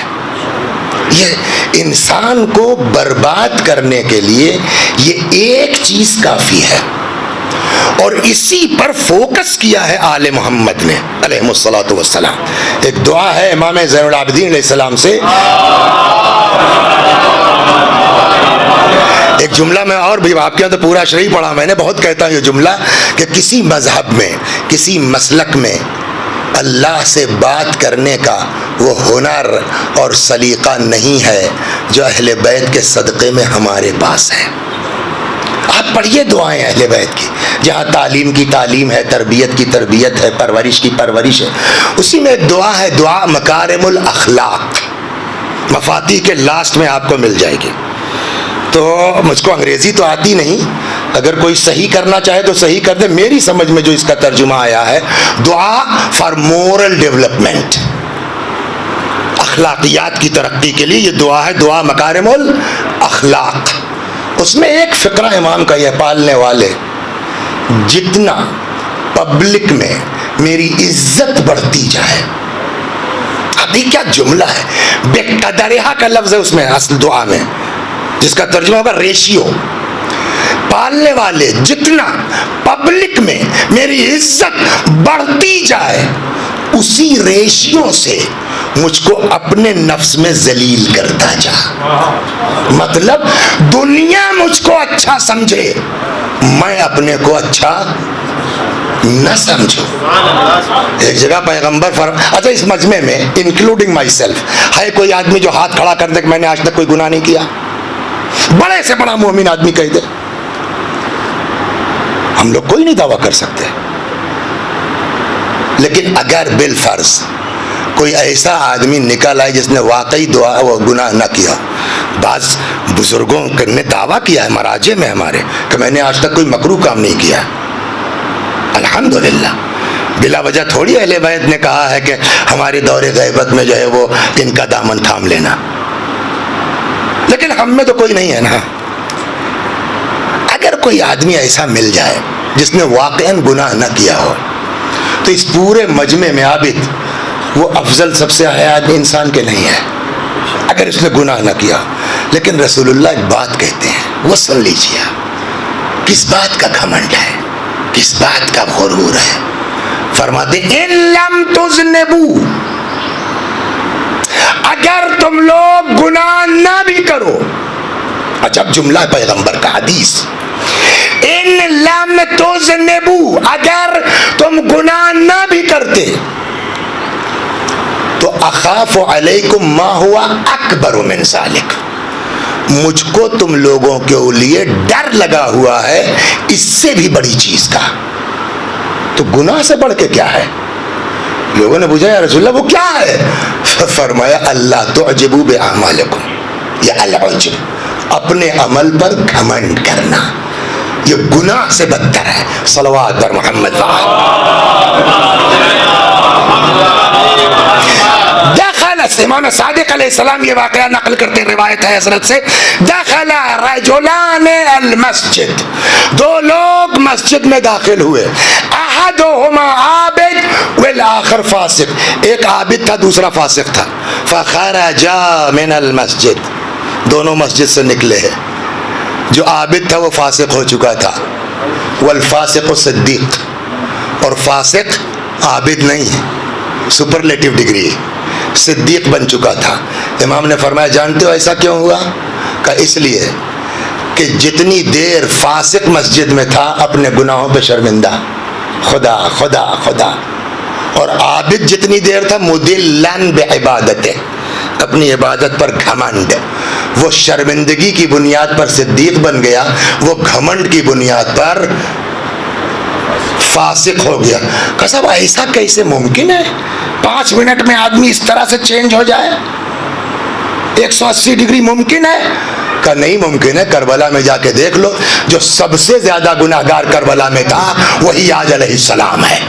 ये इंसान को बर्बाद करने के लिए ये एक चीज काफी है, और इसी पर फोकस किया है आले मोहम्मद ने अलैहिस्सलातु वस्सलाम। एक दुआ है इमाम ज़ैनुल आबिदीन अलैहिस्सलाम से। एक जुमला मैं और भी, आपके यहाँ तो पूरा शरीफ पढ़ा मैंने, बहुत कहता हूँ ये जुमला कि किसी मजहब में, किसी मसलक में अल्लाह से बात करने का वो हुनर और सलीका नहीं है जो अहले बैत के सदक़े में हमारे पास है। आप पढ़िए दुआएं अहले बैत की, जहाँ तालीम की तालीम है, तरबियत की तरबियत है, परवरिश की परवरिश है। उसी में एक दुआ है, दुआ मकारिमुल अखलाक, मफाती के लास्ट में आपको मिल जाएगी। तो मुझको अंग्रेजी तो आती नहीं, अगर कोई सही करना चाहे तो सही कर दे। मेरी समझ में जो इसका तर्जुमा आया है, दुआ फॉर मोरल डेवलपमेंट, अखलाकियात की तरक्की के लिए ये दुआ है, दुआ मकारिमुल अखलाक। उसमें एक फिक्रा इमाम का यह, पालने वाले जितना पब्लिक में मेरी इज्जत बढ़ती जाए वाकई क्या जुमला है। बेकदरिहा का लफ्ज है उसमें असल दुआ में, जिसका तर्जुमा होगा रेशियो। पालने वाले जितना पब्लिक में मेरी इज्जत बढ़ती जाए, उसी रेशियो से मुझको अपने नफ्स में जलील करता जा। मतलब दुनिया मुझको अच्छा समझे, मैं अपने को अच्छा न समझो। एक जगह पैगंबर अच्छा इस मजमे में इंक्लूडिंग माई सेल्फ, है कोई आदमी जो हाथ खड़ा कर दे कि मैंने आज तक कोई गुनाह नहीं किया? बड़े से बड़ा मोमिन आदमी कह दे। हम लोग कोई नहीं दावा कर सकते, लेकिन अगर बिल फर्ज कोई ऐसा आदमी निकल आए जिसने वाकई दुआ वो गुनाह ना किया, बाज बुजुर्गों ने दावा किया है मराजे में हमारे कि मैंने आज तक कोई मकरूह काम नहीं किया, अल्हम्दुलिल्लाह। बिला वजह थोड़ी अहले बैत ने कहा है कि हमारे दौरे गैबत में जो है वो इनका दामन थाम लेना, लेकिन हम में तो कोई नहीं है ना। अगर कोई आदमी ऐसा मिल जाए जिसने वाकईन गुनाह न किया हो, तो इस पूरे मजमे में आबिद वो अफजल सबसे हयात इंसान के नहीं है, अगर उसने गुनाह न किया। लेकिन रसूलुल्लाह एक बात कहते हैं, वो सुन लीजिए। किस बात का घमंड है, किस बात का गुरूर है? फरमाते इन लम तुज़्निबू, अगर तुम लोग गुनाह ना भी करो। अजब जुमला है पैगंबर का, हदीस। इन लम तुज़्निबू, अगर तुम गुनाह ना भी करते तो अखाफु अलैकुम मा हुआ अकबर मिन ज़ालिक, मुझको तुम लोगों के लिए डर लगा हुआ है इससे भी बड़ी चीज का। तो गुनाह से बढ़ के क्या है? लोगों ने पूछा या रसूलल्लाह वो क्या है? फरमाया अल्लाह तुअजिबू बिअमालिकुम, या अल-उज्ब, अपने अमल पर घमंड करना, ये गुनाह से बदतर है। सलवात पर मोहम्मद। इमाम सादिक अलैहिस्सलाम ये वाक़या नकल करते, रिवायत है हज़रत से, दखला रजुलान अल मस्जिद, दो लोग मस्जिद में दाखिल हुए। अहदुहुमा आबिद वल आखिर फासिक, एक आबिद था दूसरा फासिक था। फखरजा मिन अल मस्जिद, दोनों मस्जिद से निकले हैं। जो आबिद था वो फासिक हो चुका था, वल फासिक सिद्दीक, और फासिक आबिद नहीं है, सुपरलेटिव डिग्री, सिद्दीक बन चुका था। इमाम ने फरमाया जानते हो ऐसा क्यों हुआ? का इसलिए कि जितनी देर फासिक मस्जिद में था अपने गुनाहों पे शर्मिंदा, खुदा खुदा खुदा, और आबिद जितनी देर था मुदिल्लन बिइबादते, अपनी इबादत पर घमंड। वो शर्मिंदगी की बुनियाद पर सिद्दीक बन गया, वो घमंड की बुनियाद पर फासिक हो गया। कसम ऐसा कैसे मुमकिन है? 5 मिनट में आदमी इस तरह से चेंज हो जाए? 180 डिग्री मुमकिन है? का नहीं मुमकिन है। करबला में जाके देख लो, जो सबसे ज्यादा गुनाहगार करबला में था वही आज अलैहिस्सलाम है।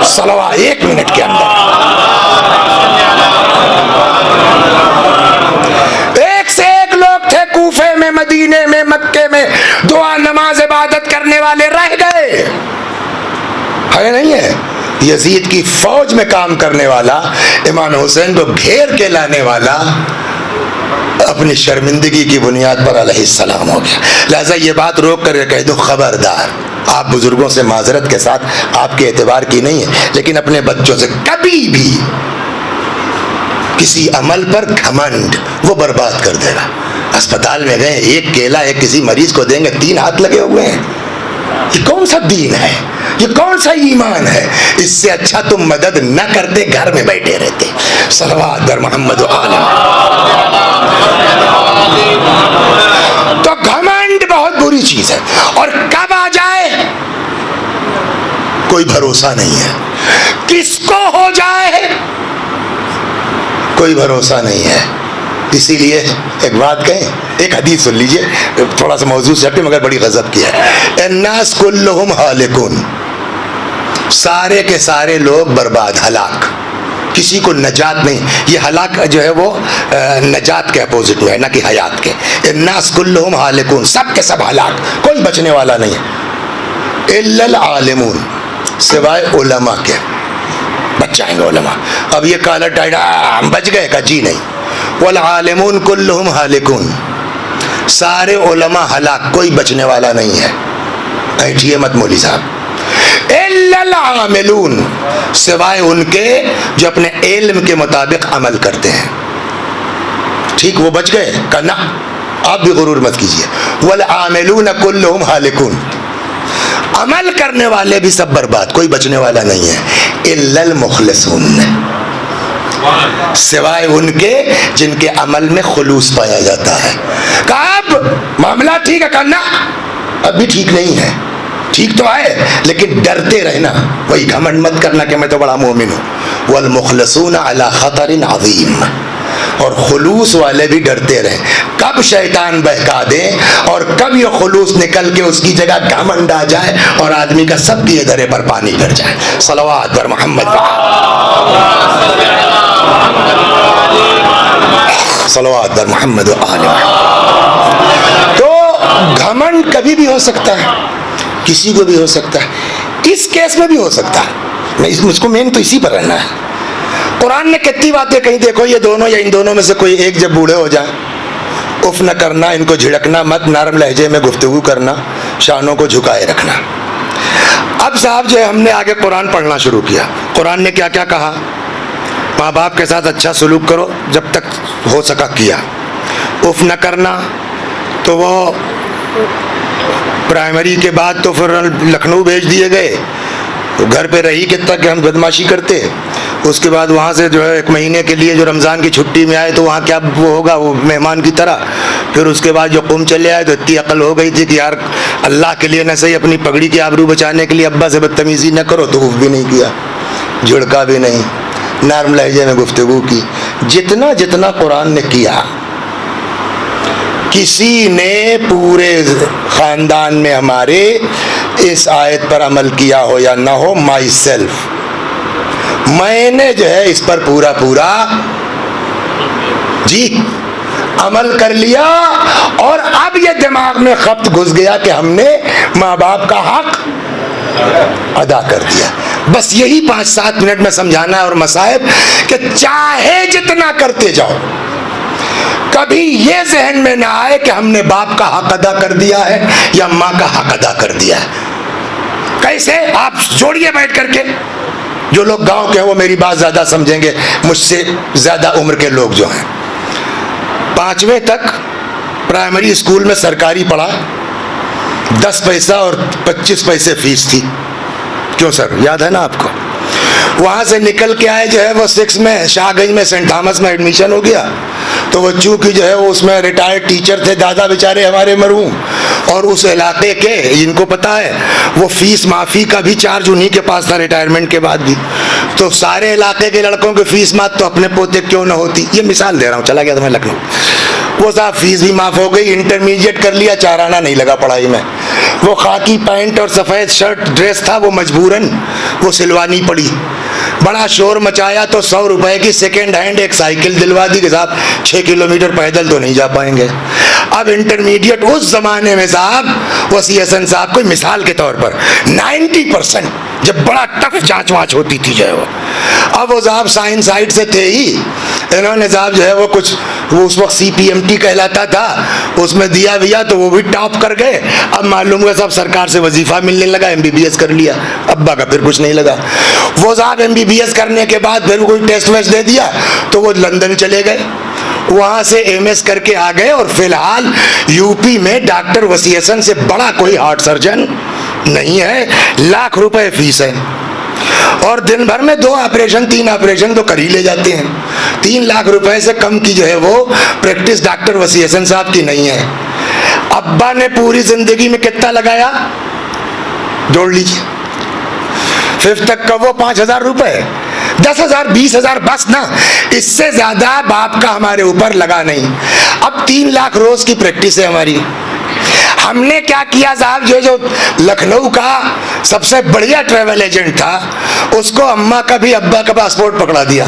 सलवा 1 मिनट के अंदर 1 से 1 लोग थे कूफे में, मदीने में, मक्के में, दुआ नमाज इबादत करने वाले रह गए। है नहीं है? यजीद की फौज में काम करने वाला, इमाम हुसैन को घेर के लाने वाला, अपनी शर्मिंदगी की बुनियाद पर अलैहिस्सलाम हो गया। लिहाजा ये बात रोक कर कह दो, खबरदार, आप बुजुर्गों से माजरत के साथ, आपके एतबार की नहीं है, लेकिन अपने बच्चों से कभी भी किसी अमल पर घमंड, वो बर्बाद कर देगा। अस्पताल में गए, एक केला एक किसी मरीज को देंगे, 3 हाथ लगे हुए हैं। ये कौन सा दीन है? ये कौन सा ईमान है? इससे अच्छा तुम मदद न करते, घर में बैठे रहते। सलवात पर मोहम्मद आलम। तो घमंड बहुत बुरी चीज है, और कब आ जाए कोई भरोसा नहीं है, किसको हो जाए कोई भरोसा नहीं है। इसीलिए एक बात कहें, एक हदीस सुन लीजिए, थोड़ा सा मौजूद से हटे मगर बड़ी गजब की है। अन्नास कुल्लुहुम हालिकुन, सारे के सारे लोग बर्बाद, हलाक, किसी को नजात नहीं। ये हलाक जो है वो नजात के अपोजिट में है, ना कि हयात के। अन्नास कुल्लुहुम हालिकुन, सब के सब हलाक, कोई बचने वाला नहीं है। इल्लल आलिमून, सिवाय उलमा के। जाएंगे उलमा। अब ये काला टाइडा हम बच गए का, जी नहीं। वल आलिमून कुल्लुहुम हालिकून, सारे उलमा हलाक, कोई बचने वाला नहीं है। ऐठिए मत मौली साहब। इल्लल आमिलून, सिवाय उनके जो अपने इल्म के मुताबिक अमल करते हैं, ठीक वो बच गए का ना, आप भी गुरूर मत कीजिए। वल आमिलून कुल्लुहुम हालिकून, अमल करने वाले भी सब बर्बाद, कोई बचने वाला नहीं है। इल्लल मुखलिसून, सिवाय उनके जिनके अमल में खुलूस पाया जाता है। कब मामला ठीक है करना, अभी ठीक नहीं है, ठीक तो है लेकिन डरते रहना, वही घमंड मत करना कि मैं तो बड़ा मोमिन हूँ। वल मुखलिसून अला खतरिन अज़ीम, और खुलूस वाले भी डरते रहे कब शैतान बहका दे और कब ये खुलूस निकल के उसकी जगह घमंड आ जाए और आदमी का सब दिए धरे पर पानी गिर जाए। सलवात पर मोहम्मद, सलवात पर मोहम्मद। तो घमंड कभी भी हो सकता है, किसी को भी हो सकता है, इस केस में भी हो सकता है। मैं मुझको मेन तो इसी पर रहना है। कुरान ने कितनी बातें कही, देखो ये दोनों या इन दोनों में से कोई एक जब बूढ़े हो जाए, उफ न करना, इनको झिड़कना मत, नरम लहजे में गुफ्तगू करना, शानों को झुकाए रखना। अब साहब जो है हमने आगे कुरान पढ़ना शुरू किया। कुरान ने क्या क्या कहा, माँ बाप के साथ अच्छा सलूक करो, जब तक हो सका किया। उफ न करना, तो वो प्राइमरी के बाद तो फिर लखनऊ भेज दिए गए, घर पे रही कितना कि हम बदमाशी करते। उसके बाद वहाँ से जो है 1 महीने के लिए जो रमज़ान की छुट्टी में आए तो वहाँ क्या वो होगा, वो मेहमान की तरह। फिर उसके बाद जो कुम चले आए तो इतनी अकल हो गई थी कि यार अल्लाह के लिए न सही अपनी पगड़ी की आबरू बचाने के लिए अब्बा से बदतमीज़ी न करो, तो उफ भी नहीं किया, झुड़का भी नहीं, नरम लहजे में गुफ्तगू की। जितना जितना कुरान ने किया, किसी ने पूरे ख़ानदान में हमारे इस आयत पर अमल किया हो या ना हो, माई सेल्फ, मैंने जो है इस पर पूरा पूरा जी अमल कर लिया। और अब ये दिमाग में खप्त घुस गया कि हमने माँ बाप का हक अदा कर दिया। बस यही 5-7 मिनट में समझाना है। और मसाइब कि चाहे जितना करते जाओ, कभी ये जहन में ना आए कि हमने बाप का हक अदा कर दिया है या माँ का हक अदा कर दिया है। कैसे, आप जोड़िए बैठ करके। जो लोग गांव के हैं वो मेरी बात ज्यादा समझेंगे, मुझसे ज्यादा उम्र के लोग जो हैं। 5वीं तक प्राइमरी स्कूल में सरकारी पढ़ा, 10 पैसा और 25 पैसे फीस थी। क्यों सर, याद है ना आपको? वहाँ से निकल के आए जो है वो 6 में शाहगंज में सेंट थॉमस में एडमिशन हो गया। तो वो चूँकि जो है वो उसमें रिटायर्ड टीचर थे, दादा बेचारे हमारे मरहूम, और उस इलाके के, इनको पता है, वो फीस माफ़ी का भी चार्ज उन्हीं के पास था रिटायरमेंट के बाद भी। तो सारे इलाके के लड़कों की फीस माफ तो अपने पोते क्यों ना होती। ये मिसाल दे रहा हूँ, चला गया था मैं लखनऊ। वो साहब फीस भी माफ़ हो गई, इंटरमीडिएट कर लिया, 4 आना नहीं लगा पढ़ाई में। वो खाकी पैंट और सफ़ेद शर्ट ड्रेस था, वो मजबूरन वो सिलवानी पड़ी। बड़ा शोर मचाया तो 100 रुपए की सेकेंड हैंड एक साइकिल दिलवा दी कि साहब 6 किलोमीटर पैदल तो नहीं जा पाएंगे। अब इंटरमीडिएट उस जमाने में साहब, वो CSN साहब कोई मिसाल के तौर पर 90% जब बड़ा टफ जांच वाँच होती थी जो है वो, अब वो साहब साइंस साइड से थे ही, इन्होंने साहब जो है वो कुछ, वो उस वक्त CPMT कहलाता था, उसमें दिया भैया तो वो भी टॉप कर गए। अब मालूम हुआ साहब सरकार से वजीफा मिलने लगा, MBBS कर लिया। अब्बा का फिर कुछ नहीं लगा। वो साहब MBBS करने के बाद फिर कोई टेस्ट वेस्ट दे दिया तो वो लंदन चले गए, वहाँ से MS करके आ गए, और फिलहाल यूपी में डॉक्टर वसीयसन से बड़ा कोई हार्ट सर्जन नहीं है। लाख रुपए फीस है, और दिन भर में 2 ऑपरेशन 3 ऑपरेशन तो कर ही ले जाते हैं। 3 लाख रुपए से कम की जो है वो प्रैक्टिस डॉक्टर वसीयसन साहब की नहीं है। अब्बा ने पूरी जिंदगी में कितना लगाया, जोड़ लीजिए, 5th तक का वो 5,000 रुपए, 10,000 20,000 बस ना, इससे ज्यादा बाप का हमारे ऊपर लगा नहीं। अब 3 लाख रोज की प्रैक्टिस है हमारी। हमने क्या किया साहब, जो लखनऊ का सबसे बढ़िया ट्रैवल एजेंट था, उसको अम्मा का भी अब्बा का पासपोर्ट पकड़ा दिया।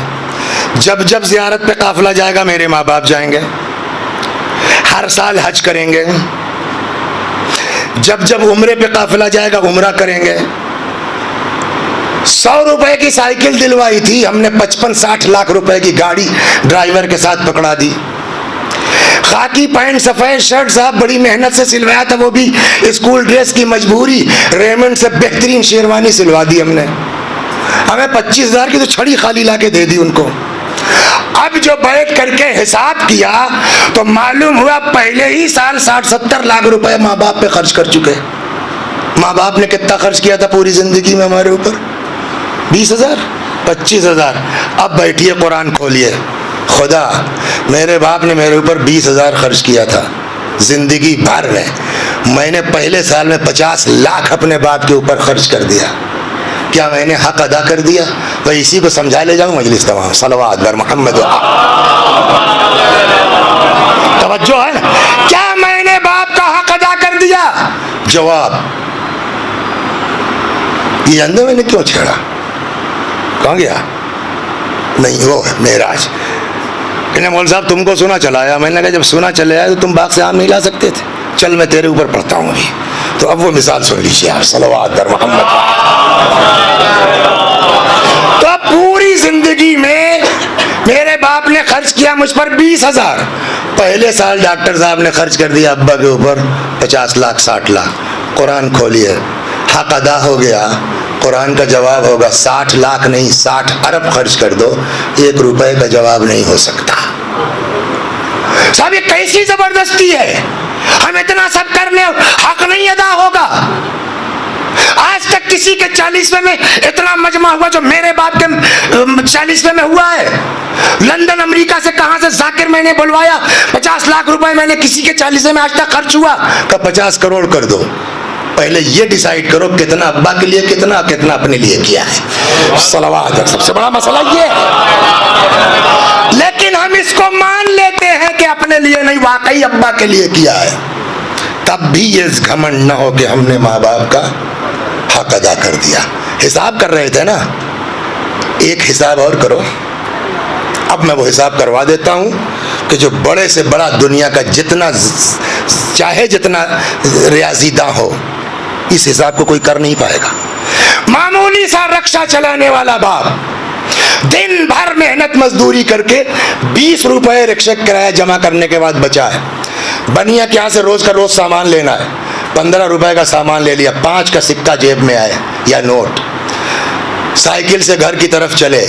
जब जब जियारत पे काफिला जाएगा मेरे माँ बाप जाएंगे, हर साल हज करेंगे, जब जब उम्रे पे काफिला जाएगा उम्रा करेंगे। 100 रुपए की साइकिल दिलवाई थी, हमने 55-60 लाख रुपए की गाड़ी ड्राइवर के साथ पकड़ा दी। खाकी पैंट सफेद शर्ट साहब बड़ी मेहनत से सिलवाया था, वो भी स्कूल ड्रेस की मजबूरी, रेमंड से बेहतरीन शेरवानी सिलवा दी हमने। हमें 25,000 की तो छड़ी खाली लाके दे दी उनको। अब जो बैठ करके हिसाब किया तो मालूम हुआ पहले ही साल 60-70 लाख रुपए माँ बाप पे खर्च कर चुके। माँ बाप ने कितना खर्च किया था पूरी जिंदगी में हमारे ऊपर? 20,000, 25,000। अब बैठिए कुरान खोलिए, खुदा मेरे बाप ने मेरे ऊपर 20,000 खर्च किया था जिंदगी भर में। मैंने पहले साल में 50 लाख अपने बाप के ऊपर खर्च कर दिया। क्या मैंने हक अदा कर दिया? तो इसी को समझा ले जाऊं मजलिस तमाम। सलवात बर मोहम्मद। तवज्जो है ना? क्या मैंने बाप का हक अदा कर दिया? जवाब, ये जानते मैंने क्यों छेड़ा? कहाँ गया? नहीं, वो है मेराज। कहने मौल साहब तुमको सुना चलाया। मैंने कहा जब सुना चले आया तो तुम बाग से आम नहीं ला सकते थे? चल मैं तेरे ऊपर पढ़ता हूँ अभी। तो अब वो मिसाल सुन लीजिए आप। सलवात बर मोहम्मद। तो अब पूरी जिंदगी में मेरे बाप ने खर्च किया मुझ पर 20,000। पहले साल डॉक्टर साहब ने खर्च कर दिया अब्बा के ऊपर 50 लाख 60 लाख। कुरान खोलिए, हक अदा हो गया। कुरान का जवाब होगा 60 लाख नहीं 60 अरब खर्च कर दो, 1 रुपए का जवाब नहीं हो सकता। साहब ये कैसी जबरदस्ती है? हम इतना सब कर ले, हक नहीं अदा होगा। आज तक किसी के 40वें में इतना मजमा हुआ जो मेरे बाप के 40वें में हुआ है? लंदन अमेरिका से कहां से जाकिर मैंने बुलवाया, 50 लाख रुपए मैंने किसी के 40वें में आज तक खर्च हुआ। कब 50 करोड़ कर दो। पहले ये डिसाइड करो कितना अब्बा के लिए, कितना अपने लिए किया है। सलावत। सबसे बड़ा मसला ये है। लेकिन हम इसको मान लेते हैं कि अपने लिए नहीं, वाकई अब्बा के लिए किया है। तब भी ये घमंड न हो कि हमने माँ बाप का हक अदा कर दिया। हिसाब कर रहे थे ना, एक हिसाब और करो। अब मैं वो हिसाब करवा देता हूं कि जो बड़े से बड़ा दुनिया का जितना चाहे जितना रियाजीदा हो, इस हिसाब को कोई कर नहीं पाएगा। मामूली सा रक्षा चलाने वाला बाप दिन भर मेहनत मजदूरी करके 20 रुपए रिक्शा किराया जमा करने के बाद बचा है। बनिया के यहाँ से रोज का रोज सामान लेना है, 15 रुपए का सामान ले लिया, 5 का सिक्का जेब में आए या नोट। साइकिल से घर की तरफ चले,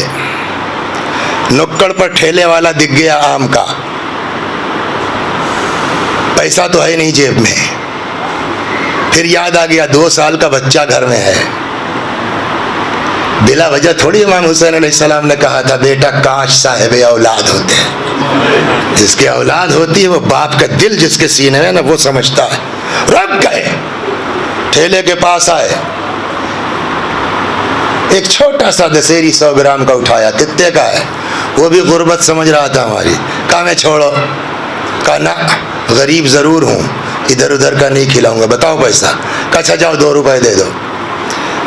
नुक्कड़ पर ठेले वाला दिख गया आम का, पैसा तो है नहीं जेब में। फिर याद आ गया 2 साल का बच्चा घर में है। बिला वजह थोड़ी इमाम हुसैन अलैहिस्सलाम ने कहा था बेटा काश साहिब औलाद होते हैं। जिसके औलाद होती है वो बाप का दिल जिसके सीने में ना वो समझता है। रुक गए, ठेले के पास आए, एक छोटा सा दशहरी 100 ग्राम का उठाया। कितने का है? वो भी गुर्बत समझ रहा था हमारी। कहा मैं छोड़ो। कहा ना गरीब जरूर हूँ, इधर उधर का नहीं खिलाऊंगा, बताओ पैसा। कहा अच्छा जाओ 2 रुपए दे दो।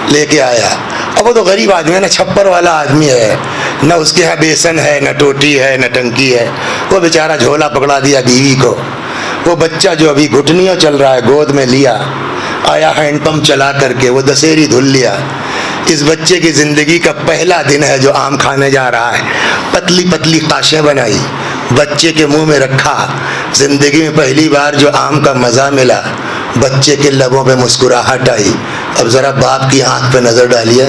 लेके आया। अब वो तो गरीब आदमी है ना, छप्पर वाला आदमी है, न उसके यहाँ बेसन है, न टोटी है, न टंकी है। वो बेचारा झोला पकड़ा दिया बीवी को। वो बच्चा जो अभी घुटनियों चल रहा है गोद में लिया, आया हैंडपंप चला करके वो दशहरी धुल लिया। इस बच्चे की जिंदगी का पहला दिन है जो आम खाने जा रहा है। पतली पतली काशें बनाई, बच्चे के मुंह में रखा। जिंदगी में पहली बार जो आम का मजा मिला, बच्चे के लबों पे मुस्कुराहट आई। अब जरा बाप की आंख पे नजर डालिए,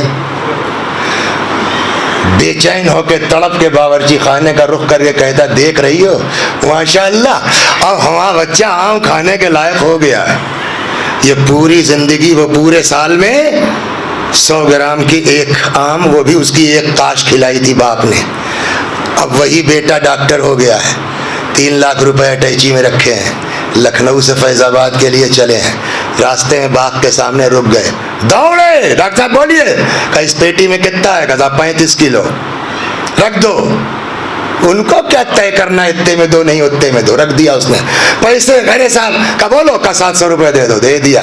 बेचैन होकर तड़प के बावर्ची खाने का रुख करके कहता देख रही हो माशाअल्लाह अब हमारा बच्चा आम खाने के लायक हो गया है। ये पूरी जिंदगी वो पूरे साल में 100 ग्राम की एक आम, वो भी उसकी एक काश खिलाई थी बाप ने। अब वही बेटा डॉक्टर हो गया है, 3 लाख रुपए अटैची में रखे हैं, लखनऊ से फैजाबाद के लिए चले हैं। रास्ते में बाग के सामने रुक गए, दौड़े। डॉक्टर साहब बोलिए। कहा इस पेटी में कितना है? कहा 35 किलो। रख दो। उनको क्या तय करना, इतने में दो नहीं उतने में दो। रख दिया उसने। पैसे घरे साहब का बोलो, का 700 रुपए दे दो। दे दिया।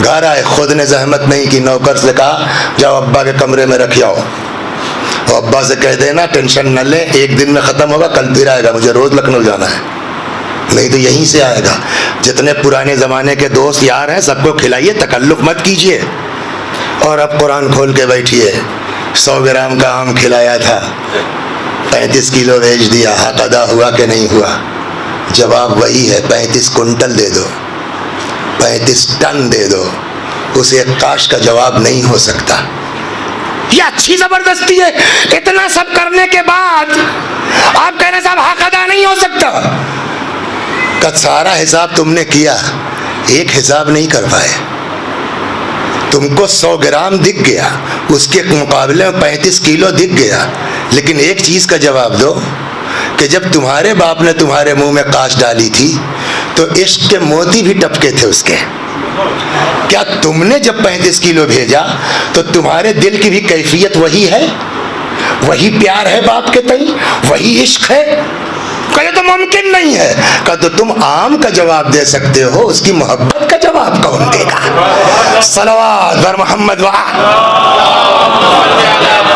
घर आए, खुद ने जहमत नहीं की, नौकर से कहा जाओ अब्बा के कमरे में रख आओ। और अब्बा से कह देना टेंशन न ले, एक दिन में खत्म होगा, कल फिर आएगा, मुझे रोज लखनऊ जाना है, नहीं तो यहीं से आएगा। जितने पुराने जमाने के दोस्त यार हैं सबको खिलाइए, तकल्लुफ मत कीजिए। और अब कुरान खोल के बैठिए, 100 ग्राम का आम खिलाया था, 35 किलो बेच दिया, हक अदा हुआ कि नहीं हुआ? जवाब वही है, 35 कुंटल दे दो, 35 टन दे दो, उस एक काश का जवाब नहीं हो सकता। ये अच्छी जबरदस्ती है। इतना सब करने के बाद आप कह रहे साहब हक अदा नहीं हो सकता। का सारा हिसाब तुमने किया, एक हिसाब नहीं कर पाए। तुमको 100 ग्राम दिख गया, उसके मुकाबले में 35 किलो दिख गया, लेकिन एक चीज का जवाब दो कि जब तुम्हारे बाप ने तुम्हारे मुंह में काश डाली थी तो इश्क के मोती भी टपके थे उसके। क्या तुमने जब 35 किलो भेजा तो तुम्हारे दिल की भी कैफियत वही है? वही प्यार है बाप के तई? वही इश्क है? कहे तो मुमकिन नहीं है। कहा तो तुम आम का जवाब दे सकते हो, उसकी मोहब्बत का जवाब कौन देगा? सलवात बर मोहम्मद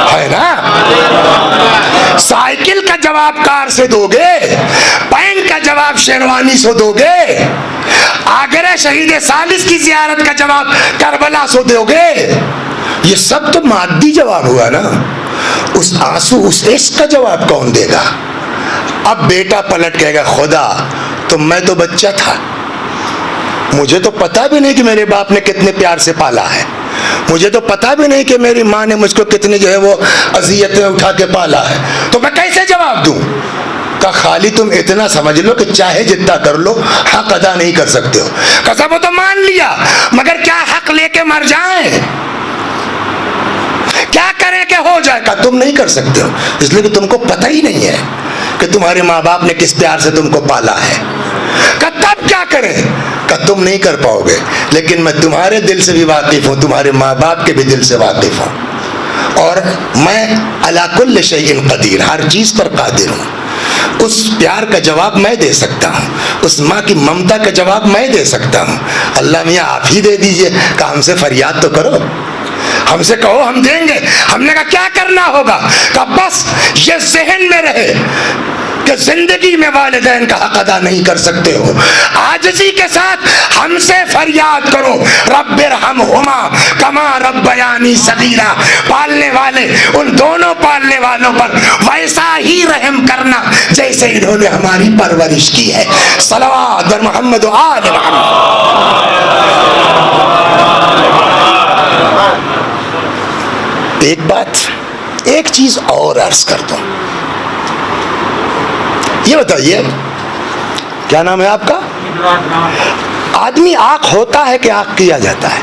है ना। साइकिल का जवाब कार से दोगे, पैंट का जवाब शेरवानी से दोगे, आगरा शहीद सालिस की जियारत का जवाब करबला से दोगे। ये सब तो मादी जवाब हुआ ना। उस आंसू, उस इश्क का जवाब कौन देगा? अब बेटा पलट कहेगा, खुदा तो मैं तो बच्चा था, मुझे तो पता भी नहीं कि मेरे बाप ने कितने प्यार से पाला है, मुझे तो पता भी नहीं कि मेरी माँ ने मुझको कितनी जो है वो अजियतें उठा के पाला है, तो मैं कैसे जवाब दूं? का खाली तुम इतना समझ लो कि चाहे जितना कर लो हक अदा नहीं कर सकते हो। कसम तो मान लिया, मगर क्या हक लेके मर जाएं? क्या करें कि हो जाए? का तुम नहीं कर सकते हो, इसलिए कि तुमको पता ही नहीं है कि तुम्हारे माँ बाप ने किस प्यार से तुमको पाला है। का तब क्या करें? का तुम नहीं कर पाओगे, लेकिन मैं तुम्हारे दिल से भी वाकिफ हूँ, तुम्हारे माँ बाप के भी दिल से वाकिफ हूँ, और मैं अला कुल्ल शैइन कदीर, हर चीज पर कादिर हूँ। उस प्यार का जवाब मैं दे सकता हूँ, उस माँ की ममता का जवाब मैं दे सकता हूँ। अल्लाह मियाँ आप ही दे दीजिए। का हमसे फरियाद तो करो, हमसे कहो, हम देंगे। हमने कहा क्या करना होगा? का बस ये जहन में रहे कि जिंदगी में वालिदैन का हक अदा नहीं कर सकते हो, आजिज़ी के साथ हमसे फरियाद करो, रब्बिरहमहुमा कमा रब्बयानी सगीरा। पालने वाले उन दोनों पालने वालों पर वैसा ही रहम करना जैसे इन्होंने हमारी परवरिश की है। सलवात बर मोहम्मद व आले मोहम्मद। एक बात, एक चीज और अर्ज कर दूं। ये बताइए, क्या नाम है आपका? आदमी आंख होता है कि आंख किया जाता है?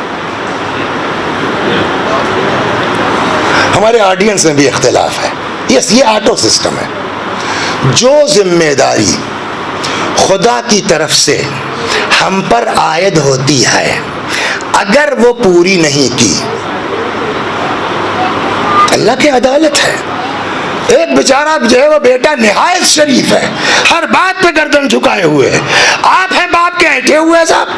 हमारे ऑडियंस में भी इख्तिलाफ है। यस, ये ऑटो सिस्टम है। जो जिम्मेदारी खुदा की तरफ से हम पर आयद होती है, अगर वो पूरी नहीं की, अल्लाह की अदालत है। एक बेचारा जो है वो बेटा निहायत शरीफ है, हर बात पे गर्दन झुकाए हुए है। आप हैं बाप के ऐठे हुए साहब,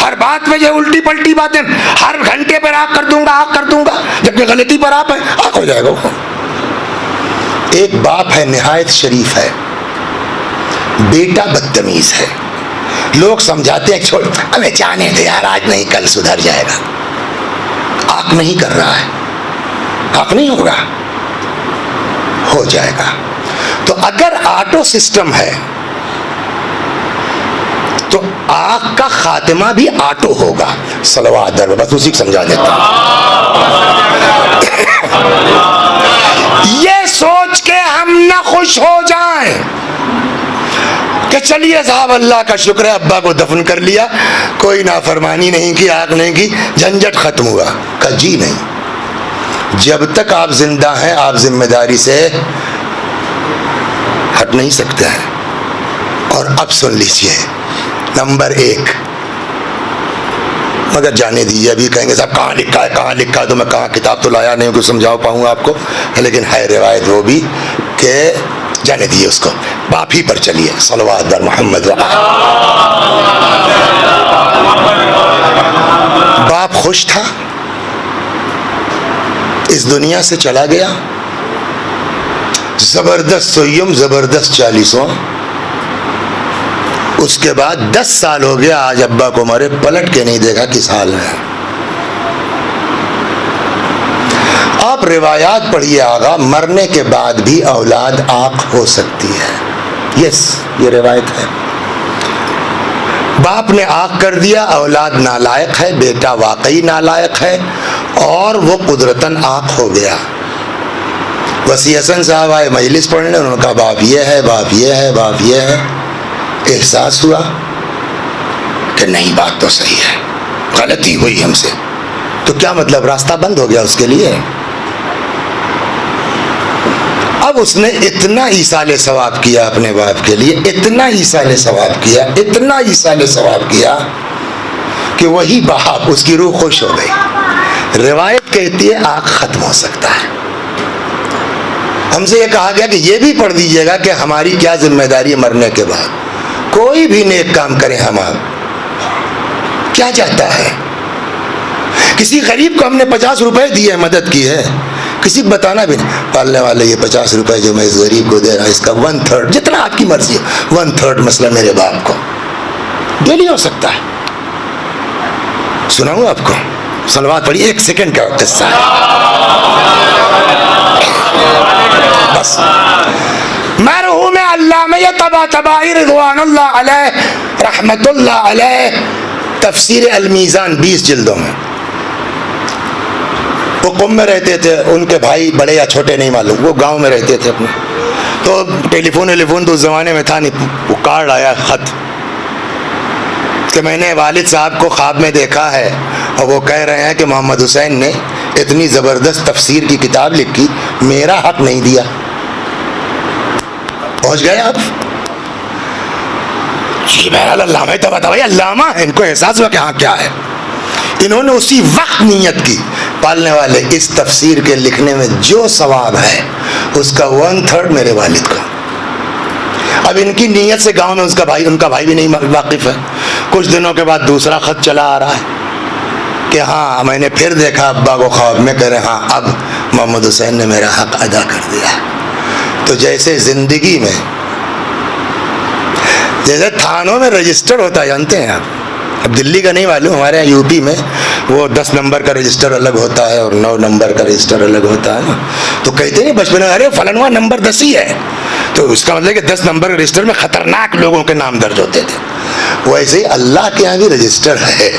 हर बात में जो उल्टी पलटी बातें, हर घंटे पर आग कर दूंगा, जबकि गलती पर आप है, आग हो जाएगा वो। एक बाप है निहायत शरीफ है, बेटा बदतमीज है। लोग समझाते हैं छोड़ हमें जाने दे यार, आज नहीं कल सुधर जाएगा। आग नहीं कर रहा है, आग नहीं होगा, हो जाएगा। तो अगर ऑटो सिस्टम है तो आग का खात्मा भी ऑटो होगा। सलवात दर, बस उसी को समझा देता ये सोच के हम ना खुश हो जाएं कि चलिए साहब अल्लाह का शुक्र है अब्बा को दफन कर लिया, कोई नाफरमानी नहीं की, आग नहीं की, झंझट खत्म हुआ। का जी नहीं, जब तक आप जिंदा हैं आप जिम्मेदारी से हट नहीं सकते हैं। और अब सुन लीजिए, नंबर 1, मगर जाने दीजिए, अभी कहेंगे साहब कहाँ लिखा है, कहाँ लिखा है, तो मैं कहाँ किताब तो लाया नहीं कुछ समझा पाऊंगा आपको, लेकिन है रिवायत वो भी कि जाने दीजिए उसको, बाप ही पर चलिए। सलवात बर मोहम्मद। बाप खुश था, इस दुनिया से चला गया, जबरदस्त सोयम, जबरदस्त 40वां। उसके बाद 10 साल हो गया, आज अब्बा को मरे, पलट के नहीं देखा किस हाल में। आप रिवायात पढ़िए आगा, मरने के बाद भी औलाद आँख हो सकती है। यस, ये रिवायत है। बाप ने आँख कर दिया, औलाद नालायक है, बेटा वाकई नालायक है और वो कुदरतन आँख हो गया। वसी हसन साहब आए मजलिस पढ़ने, उन्होंने कहा बाप ये है, बाप ये है, बाप ये है। एहसास हुआ कि नहीं, बात तो सही है, गलती हुई हमसे। तो क्या मतलब, रास्ता बंद हो गया उसके लिए। अब उसने इतना ईसाले सवाब किया अपने बाप के लिए, इतना ईसाले सवाब किया, इतना ईसाले सवाब किया कि वही बाप, उसकी रूह खुश हो गई। रिवायत कहती है आँख खत्म हो सकता है। हमसे ये कहा गया कि ये भी पढ़ दीजिएगा कि हमारी क्या जिम्मेदारी है मरने के बाद। कोई भी नेक काम करें हम, आप क्या चाहता है। किसी गरीब को हमने 50 रुपए दिए, मदद की है, किसी को बताना भी नहीं। पालने वाले ये 50 रुपए जो मैं इस गरीब को दे रहा हूँ, इसका 1/3, जितना आपकी मर्जी है, 1/3 मसला मेरे बाप को डेली हो सकता है। सुनाऊं आपको, सलवात पढ़ी, 1 सेकंड का किस्सा है बस। मरहूम अल्लामा तबाई रिज़वानुल्लाह अलैह रहमतुल्लाह अलैह, तफसीर अल-मीज़ान 20 जिल्दों में। वो कुम में रहते थे, उनके भाई बड़े या छोटे नहीं मालूम, वो गांव में रहते थे अपने। तो टेलीफोन तो उस ज़माने में था नहीं, वो कार्ड आया, ख़त कि मैंने वालिद साहब को ख्वाब में देखा है और वो कह रहे हैं कि मोहम्मद हुसैन ने इतनी ज़बरदस्त तफसीर की किताब लिखी, मेरा हक नहीं दिया। पहुँच गए आप जी। बहरहाल अल्लामा तो बता भाई, अल्लामा है, इनको एहसास हुआ कि हाँ क्या है। इन्होंने उसी वक्त नीयत की, पालने वाले इस तफसीर के लिखने में जो सवाब है उसका 1/3 मेरे वालिद को। अब इनकी नीयत से गांव में उनका भाई भी नहीं वाकिफ है। कुछ दिनों के बाद दूसरा खत चला आ रहा है कि हाँ मैंने फिर देखा अब्बा को ख्वाब में, कह रहे हाँ अब मोहम्मद हुसैन ने मेरा हक अदा कर दिया। तो जैसे जिंदगी में, जैसे थानों में रजिस्टर होता है, जानते हैं आप, अब दिल्ली का नहीं मालूम, हमारे यहाँ यूपी में वो 10 नंबर का रजिस्टर अलग होता है और 9 नंबर का रजिस्टर अलग होता है ना। तो कहते नहीं बचपन में, अरे फलाना नंबर 10 ही है, तो उसका मतलब कि 10 नंबर के रजिस्टर में खतरनाक लोगों के नाम दर्ज होते थे। वैसे ही अल्लाह के यहाँ भी रजिस्टर है,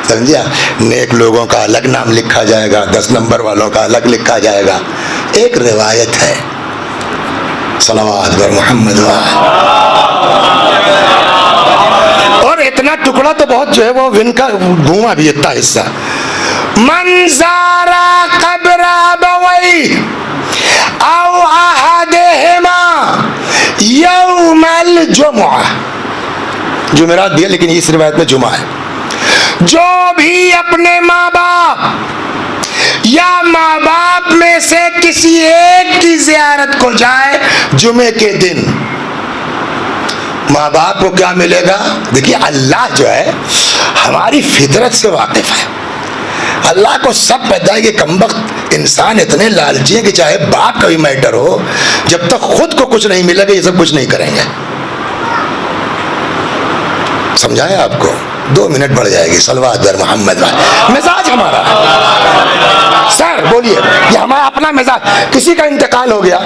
समझिए। नेक लोगों का अलग नाम लिखा जाएगा, 10 नंबर वालों का अलग लिखा जाएगा। एक रिवायत है, सलावत बर मोहम्मद। और इतना टुकड़ा तो बहुत जो है वो विन का घूमा भी, इतना हिस्सा। मंजारा कब्र अबवई औ अहदहिमा यौमल जुमुआ, जुमेरात भी है लेकिन इस रिवायत में जुमा है। जो भी अपने माँ बाप या माँ बाप में से किसी एक की जियारत को जाए जुमे के दिन, माँ बाप को क्या मिलेगा। देखिए अल्लाह जो है हमारी फितरत से वाकिफ है। अल्लाह को सब पता है कि कमबख्त इंसान इतने लालची है कि चाहे बाप का भी मैटर हो, जब तक खुद को कुछ नहीं मिलेगा ये सब कुछ नहीं करेंगे। समझाएं आपको, 2 मिनट बढ़ जाएगी। सलवात बर मोहम्मद। मिजाज हमारा सर बोलिए, ये हमारा अपना मिजाज। किसी का इंतकाल हो गया,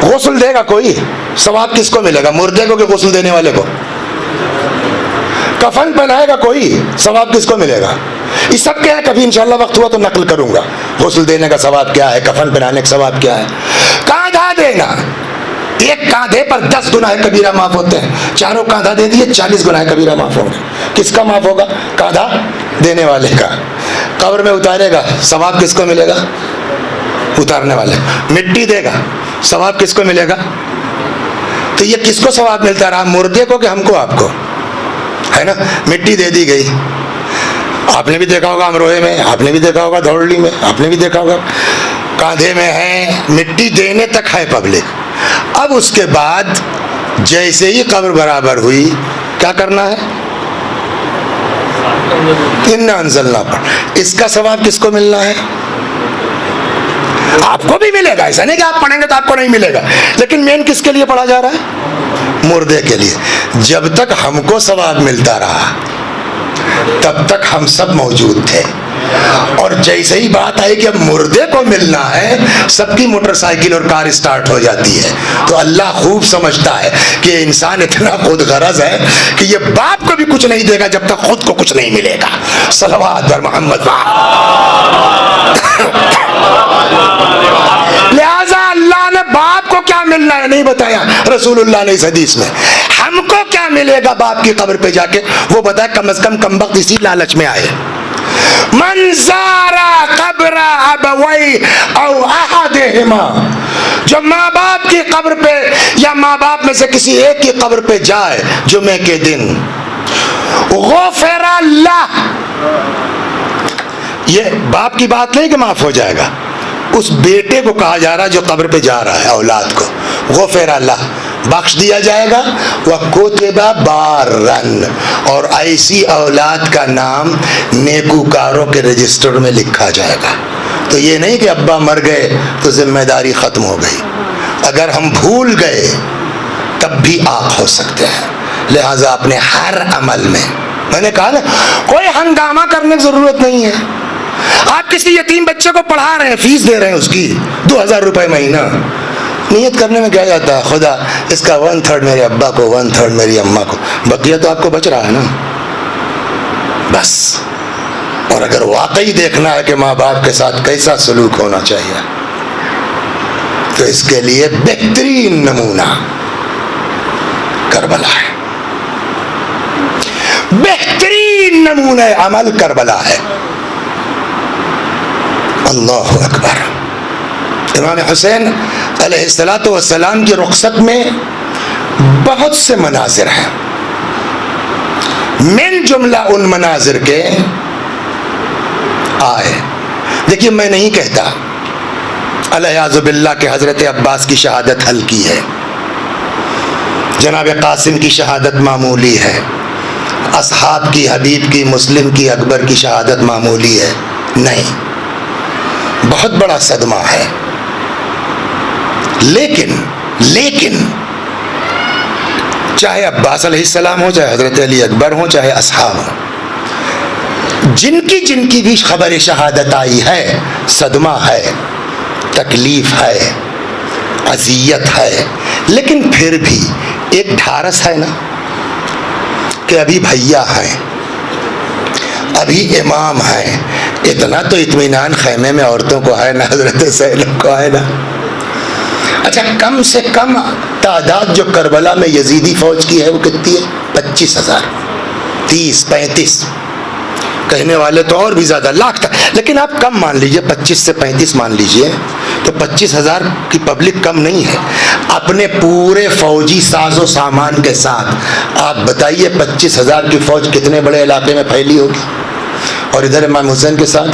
गुस्ल देगा कोई, सवाब किसको मिलेगा? मुर्दे को कि गुस्ल देने वाले को? कफन पहनाएगा कोई, सवाब किसको मिलेगा? इस सब क्या है, कभी इंशाल्लाह वक्त हुआ तो नकल करूंगा। गुस्ल देने का सवाब क्या है, कफन पहनाने का सवाब क्या है। कांधा देना, एक कांधे पर 10 गुनाह कबीरा माफ होते हैं। चारों कांधा दे दिए, 40 गुनाह कबीरा माफ होंगे। किसका माफ होगा? कांधा देने वाले का। कब्र में उतारेगा, सवाब किसको मिलेगा? उतारने वाले। मिट्टी देगा, सवाब किसको मिलेगा? तो ये किसको सवाब मिलता रहा, मुर्दे को कि हमको आपको? है ना, मिट्टी दे दी गई। आपने भी देखा होगा अमरोहे में, आपने भी देखा होगा धौलडी में, आपने भी देखा होगा कांधे में है, मिट्टी देने तक है पब्लिक। अब उसके बाद जैसे ही कब्र बराबर हुई, क्या करना है? इन्ना अंज़लना पर। इसका सवाब किसको मिलना है? आपको भी मिलेगा, ऐसा नहीं कि आप पढ़ेंगे तो आपको नहीं मिलेगा, लेकिन मेन किसके लिए पढ़ा जा रहा है? मुर्दे के लिए। जब तक हमको सवाब मिलता रहा तब तक हम सब मौजूद थे। और जैसे ही बात आई कि अब मुर्दे को मिलना है, सबकी मोटरसाइकिल और कार स्टार्ट हो जाती है। तो अल्लाह खूब समझता है कि इंसान इतना खुद गरज है कि ये बाप को भी कुछ नहीं देगा जब तक खुद को कुछ नहीं मिलेगा। सल्लल्लाहु अलैहि मोहम्मद। लिहाजा अल्लाह ने बाप को क्या मिलना है नहीं बताया रसूलुल्लाह ने इस हदीस में। हमको क्या मिलेगा बाप की कब्र पे जाके, वो बताया। कम से कम कमबख्त इसी लालच में आए। मंजारा कब्र अबवई औ अहदिहिमा, जो माँ बाप की कब्र पे या माँ बाप में से किसी एक की कब्र पे जाए जुमे के दिन, गुफ़िरा लह, ये बाप की बात नहीं कि माफ हो जाएगा, उस बेटे को कहा जा रहा है जो कब्र पे जा रहा है, औलाद को, गुफ़िरा लह, बख्श दिया जाएगा। वह कुतिबा बारन, और ऐसी औलाद का नाम नेकूकारों के रजिस्टर में लिखा जाएगा। तो ये नहीं कि अब्बा मर गए तो जिम्मेदारी खत्म हो गई, अगर हम भूल गए तब भी आप हो सकते हैं। लिहाजा अपने हर अमल में, मैंने कहा ना, कोई हंगामा करने की जरूरत नहीं है। आप किसी यतीम बच्चे को पढ़ा रहे हैं, फीस दे रहे हैं उसकी 2000 रुपए महीना, नियत करने में क्या जाता है, खुदा इसका 1/3 मेरे अब्बा को, 1/3 मेरी अम्मा को, बकिया तो आपको बच रहा है ना, बस। और अगर वाकई देखना है कि माँ बाप के साथ कैसा सलूक होना चाहिए, तो इसके लिए बेहतरीन नमूना करबला है, बेहतरीन नमूना अमल करबला है। अल्लाह अकबर। इमाम हुसैन अलैहिस्सलातु वस्सलाम की रुखसत में बहुत से मनाजिर हैं। मिन जुमला उन मनाजिर के आए, देखिए मैं नहीं कहता अलयाज़ु बिल्लाह के हज़रत अब्बास की शहादत हल्की है, जनाब कासिम की शहादत मामूली है, असहाब की, हबीब की, मुस्लिम की, अकबर की शहादत मामूली है, नहीं, बहुत बड़ा सदमा है। लेकिन चाहे अब्बास अलैहिस्सलाम हो, चाहे हजरत अली अकबर हो, चाहे असहाब हो, जिनकी जिनकी भी खबर शहादत आई है, सदमा है, तकलीफ है, अजियत है, लेकिन फिर भी एक ढारस है ना कि अभी भैया हैं, अभी इमाम हैं, इतना तो इत्मीनान खैमे में औरतों को है ना, हजरत ज़ैनब को है ना। अच्छा, कम से कम तादाद जो करबला में यजीदी फौज की है वो कितनी है? 25,000, 30, 35, कहने वाले तो और भी ज्यादा, लाख तक, लेकिन आप कम मान लीजिए, 25 से 35 मान लीजिए, तो 25,000 की पब्लिक कम नहीं है। अपने पूरे फौजी साजो सामान के साथ आप बताइए 25,000 की फौज कितने बड़े इलाके में फैली होगी। और इधर इमाम हुसैन के साथ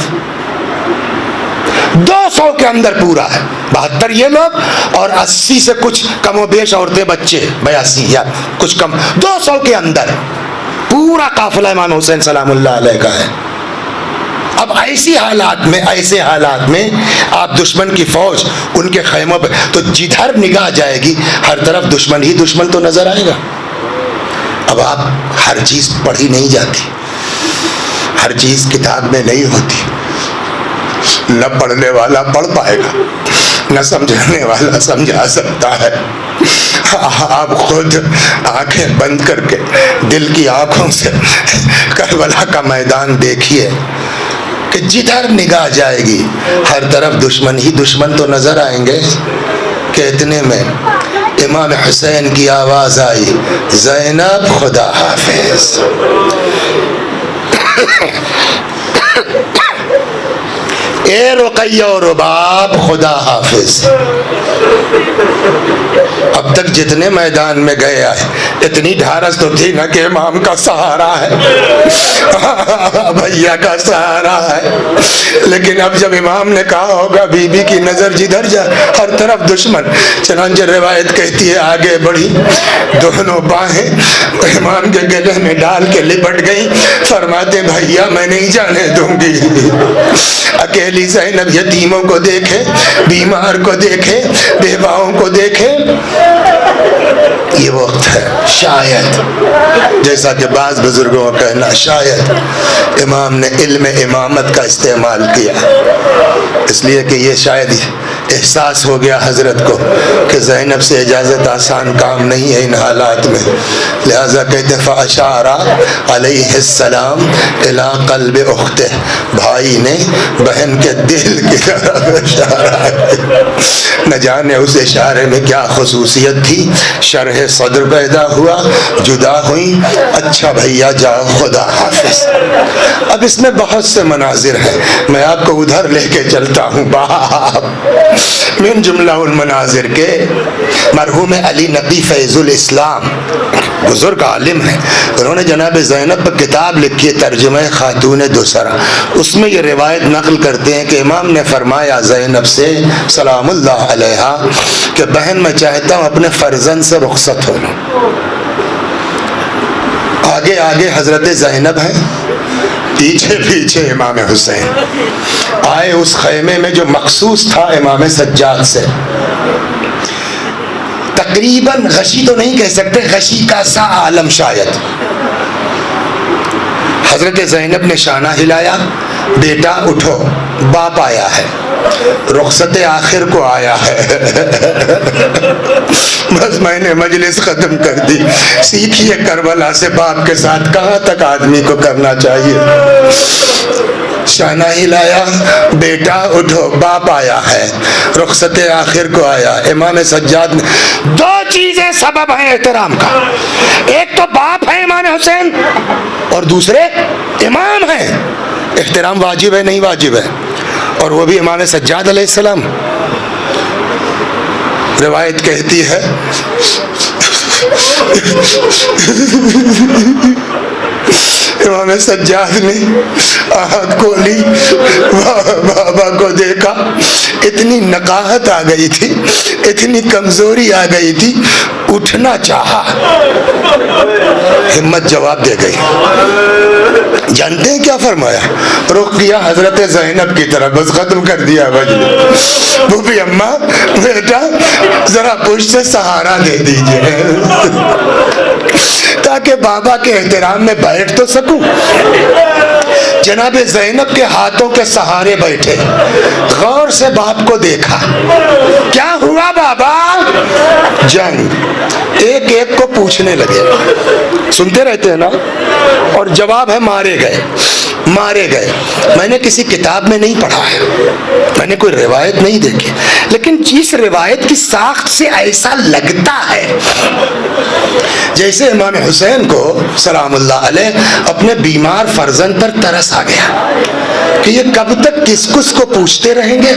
200 के अंदर पूरा है, 72 ये लोग और 80 से कुछ कमोबेश औरतें बच्चे, 82 या कुछ कम, 200 के अंदर पूरा काफिला इमाम हुसैन सलामुल्लाह अलैह का है। अब ऐसे हालात में आप दुश्मन की फौज उनके खैमों पे, तो जिधर निगाह जाएगी हर तरफ दुश्मन ही दुश्मन तो नजर आएगा। अब आप हर चीज पढ़ी नहीं जाती, हर चीज किताब में नहीं होती, न पढ़ने वाला पढ़ पाएगा, न समझने वाला समझा सकता है। आप खुद आंखें बंद करके दिल की आंखों से करबला का मैदान देखिए कि जिधर निगाह जाएगी हर तरफ दुश्मन ही दुश्मन तो नजर आएंगे। कि इतने में इमाम हुसैन की आवाज आई, ज़ैनब खुदा हाफिज। ए रुकैया और रुबाब खुदा हाफिज। अब तक जितने मैदान में गए आए इतनी ढारस तो थी ना कि इमाम का सहारा है, भैया का सहारा है। लेकिन अब जब इमाम ने कहा होगा बीबी की नजर जिधर जा हर तरफ दुश्मन, चनांचे रिवायत कहती है आगे बढ़ी, दोनों बाहें इमाम के गले में डाल के लिपट गई, फरमाते भैया मैं नहीं जाने दूंगी। अकेली ज़ैनब यतीमों को देखे, बीमार को देखे, बेवाओं को देखे, ये वक्त है, शायद, जैसा कि बाज़ बुजुर्गों का कहना, शायद इमाम ने इल्म इमामत का इस्तेमाल किया, इसलिए कि ये शायद एहसास हो गया हजरत को कि ज़ैनब से इजाज़त आसान काम नहीं है इन हालात में, लिहाजा कहते फ़अशारा अलैहिस्सलाम इला क़ल्बि उख्ते, भाई ने बहन के दिल की तरफ इशारा किया। न जाने उस इशारे में क्या खुसूसियत थी, शरह सद्र पैदा हुआ, जुदा हुई, अच्छा भैया जाओ खुदा हाफिज। अब इसमें बहुत से मनाजिर हैं, मैं आपको उधर लेके चलता हूँ। बाप मिन जुमला उन मनाजिर के मरहूम अली नकी फैजुल इस्लाम बुजुर्ग आलिम है, उन्होंने जनाब ज़ैनब पर किताब लिखी है तर्जुमा खातून दुसरा, उसमें ये रिवायत नकल करते हैं कि इमाम ने फरमाया ज़ैनब से सलामुल्लाह अलैहा कि बहन मैं चाहता हूँ अपने फर्जंद से रुखसत हो लूँ। आगे आगे हजरत ज़ैनब हैं, पीछे पीछे इमाम हुसैन आए उस खैमे में जो मखसूस था इमाम सज्जाद से। तकरीबन गशी तो नहीं कह सकते, गशी का सा आलम शायद। हजरत ज़ैनब ने शाना हिलाया, बेटा उठो, बाप आया है, रुखसत आखिर को आया है। बस मैंने मजलिस खत्म कर दी। सीखिए करबला से बाप के साथ कहाँ तक आदमी को करना चाहिए। शाना हिलाया, बेटा उठो, बाप आया है, रुखसत आखिर को आया। इमाम सज्जाद ने दो चीजें सबब हैं एहतराम का, एक तो बाप है इमाम हुसैन और दूसरे इमाम है। एहतराम वाजिब है नहीं वाजिब है, और वो भी इमाम सज्जाद अलैहिस्सलाम। रिवायत कहती है इमाम सज्जाद ने आँख खोली, बाबा को देखा, इतनी नकाहत आ गई थी, इतनी कमजोरी आ गई थी, उठना चाहा, हिम्मत जवाब दे गई। जानते हैं क्या फरमाया? रुख किया हजरत ज़ैनब की तरफ, बस खत्म कर दिया मजलिस। बूबी अम्मा बेटा जरा पुश से सहारा दे दीजिए ताकि बाबा के एहतराम में बैठ तो सकूं। जनाब ज़ैनब के हाथों के सहारे बैठे, गौर से बाप को देखा। क्या हुआ बाबा? जंग। एक एक को पूछने लगे, सुनते रहते हैं ना, और जवाब है मारे गए, मारे गए। मैंने किसी किताब में नहीं पढ़ा है, मैंने कोई रिवायत नहीं देखी, लेकिन जिस रिवायत की साख्त से ऐसा लगता है जैसे इमाम हुसैन को सलामुल्लाह अलैह अपने बीमार फर्जंद पर तरस आ गया कि ये कब तक किसको पूछते रहेंगे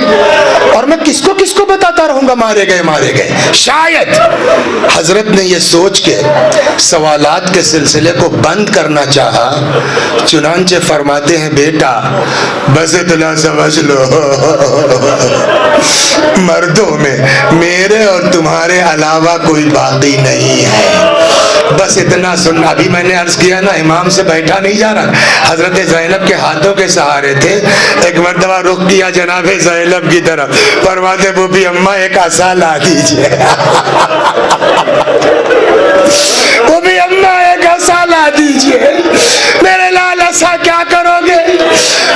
और मैं किसको किसको बताता रहूंगा मारे गए मारे गए। शायद हजरत ने ये सोच के सवालात के सिलसिले को बंद करना चाहा, चुनांचे फरमाते हैं बेटा बस इतना समझ लो मर्दों में मेरे और तुम्हारे अलावा कोई बाकी नहीं है। बस इतना सुन। अभी मैंने अर्ज किया ना, इमाम से बैठा नहीं जा रहा, हजरत ज़ैनब के हाथों के सहारे थे। एक मर्तबा रुख किया जनाब ज़ैनब की तरफ, फरमाते बूबी अम्मा एक आसा ला दीजिए बूबी अम्मा एक आसा ला दीजिए। मेरे लाल आसा क्या करोगे,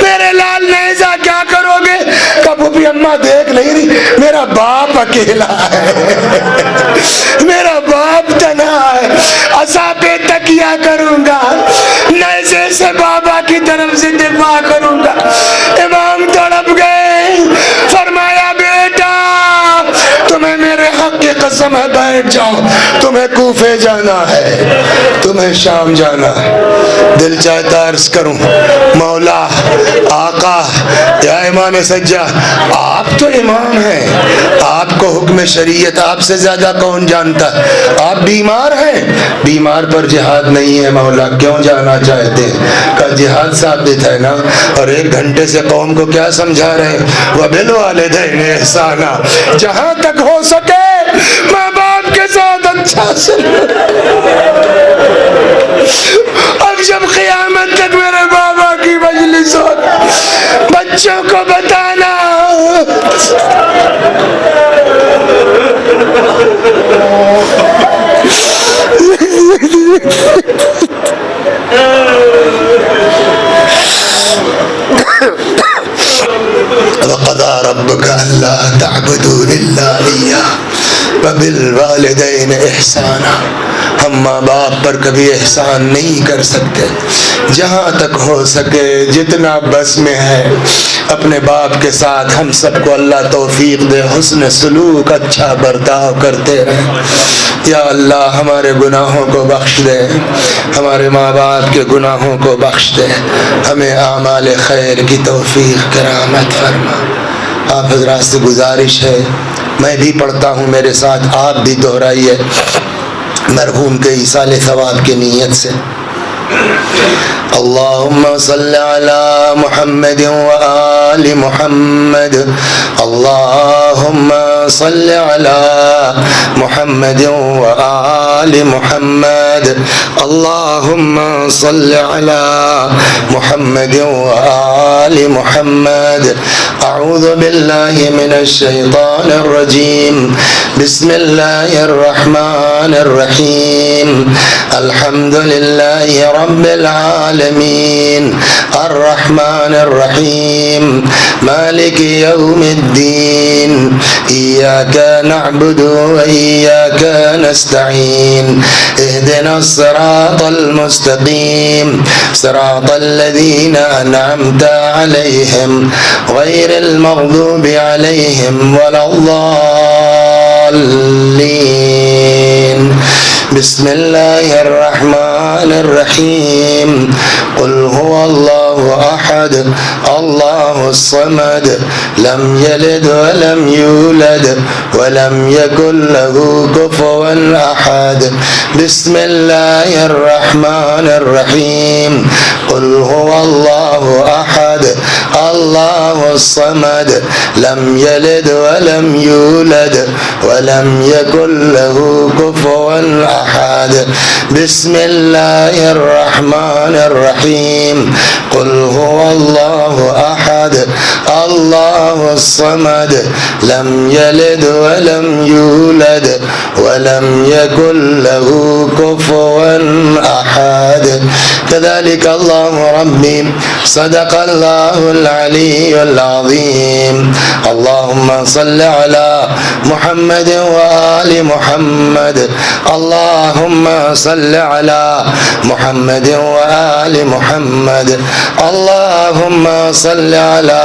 मेरे लाल नेज़ा क्या करोगे? कब बूबी अम्मा देख नहीं रही, मेरा बाप अकेला है, मेरा बाप तना है, असा पे तकिया करूंगा, नेज़े से बाबा की तरफ से दिफा करूंगा। इमाम तड़प गए, फरमाया बेटा तुम्हें मेरे हक की कसम है, बैठ जाओ, तुम्हें कूफे जाना है, तुम्हें शाम जाना है। दिल चाहता अर्ज करूं, मौला आका या इमाम सज्जा, आप तो इमाम हैं, आपको हुक्म शरीयत आपसे ज्यादा कौन जानता है? आप बीमार हैं, बीमार पर जिहाद नहीं है मौला, क्यों जाना चाहते हैं? का जिहाद साबित है ना। और 1 घंटे से कौम को क्या समझा रहे? वबिल वालिदैन इहसाना, जहां तक हो सके माँ बाप के साथ अच्छा से। अब जब क़यामत तक मेरे बाबा की मजलिस हो, बच्चों को बताना रब्बुका अल्ला तअबुदू इल्ला इय्याह व बिल वालिदैन इहसाना। हम माँ बाप पर कभी एहसान नहीं कर सकते। जहाँ तक हो सके, जितना बस में है, अपने बाप के साथ हम सबको अल्लाह तौफीक दे, हुस्न सलूक, अच्छा बर्ताव करते रहें। या अल्लाह हमारे गुनाहों को बख्श दे, हमारे माँ बाप के गुनाहों को बख्श दे, हमें आमाल खैर की तौफीक करामत फरमा। आप हजरात से गुजारिश है, मैं भी पढ़ता हूँ, मेरे साथ आप भी दोहराइए मरहूम के ईसाले सवाब की नीयत से। अल्लाहुम्मा सल्ली अला मुहम्मद व आलि मुहम्मद। अल्लाहुम्मा सल्ली अला मुहम्मद व आलि मुहम्मद। अल्लाहुम्मा सल्ली अला मुहम्मद व आलि मुहम्मद। अऊज़ु बिल्लाहि मिनश शैतानिर रजीम। बिस्मिल्लाहिर रहमानिर रहीम। अल्हम्दुलिल्लाहि रब्बिल आलमीन अर्रहमानिर रहीम मालिकि यौमिद्दीन। इय्याका नअबुदु व इय्याका नस्तईन। इहदिनस सिरातल मुस्तकीम सिरातल लज़ीना अनअमता अलैहिम गैरिल मग़दूबि अलैहिम वलद्दाल्लीन। बिस्मिल्लाहिर रहमानिर रहीम। कुल हुवल्लाहु अहद अल्लाहुस समद लम यलिद व लम यूलद व लम यकुल लहू कुफुवन अहद। बिस्मिल्लाहिर रहमानिर रहीम। कुल हुवल्लाहु अहद अल्लाहुस समद लम यलिद व लम यूलद व लम यकुल लहू कुफुवन अहद। बिस्मिल्लाहिर रहमानिर रहीम। कुल हुवल्लाहु अहद अल्लाहुस समद लम यलिद व लम यूलद व लम यकुल लहू कुफुवन अहद। कज़ालिक अल्लाहु रब्बी सदक़ल्लाहुल अलियुल अज़ीम। अल्लाहुम्मा सल्लि अला मुहम्मद व आलि मुहम्मद। अल्लाहुम्मा सल्लि अला मुहम्मद व आलि मुहम्मद। अल्लाहुम्मा सल्लि अला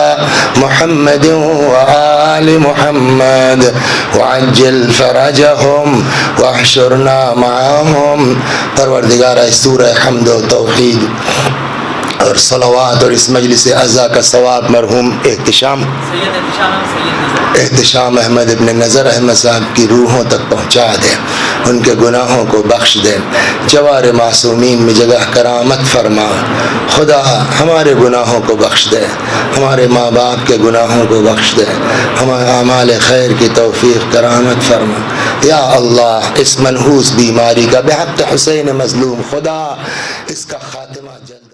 मुहम्मद व आलि मुहम्मद वअज्जिल फरजहुम वहशुरना मअहुम। परवरदिगार सूरह हम्द व तौहीद और सलावत और इस मजलिस अज़ा का सवाब मरहूम एहतिशाम अहमद इब्न नज़र अहमद साहब की रूहों तक पहुँचा दे, उनके गुनाहों को बख्श दे, जवार मासूमीन में जगह करामत फरमा। खुदा हमारे गुनाहों को बख्श दे, हमारे माँ बाप के गुनाहों को बख्श दे, हमारे आमाल खैर की तौफीक करामत फरमा। या अल्लाह इस मनहूस बीमारी का बेहद हुसैन मज़लूम खुदा इसका खात्मा जल्द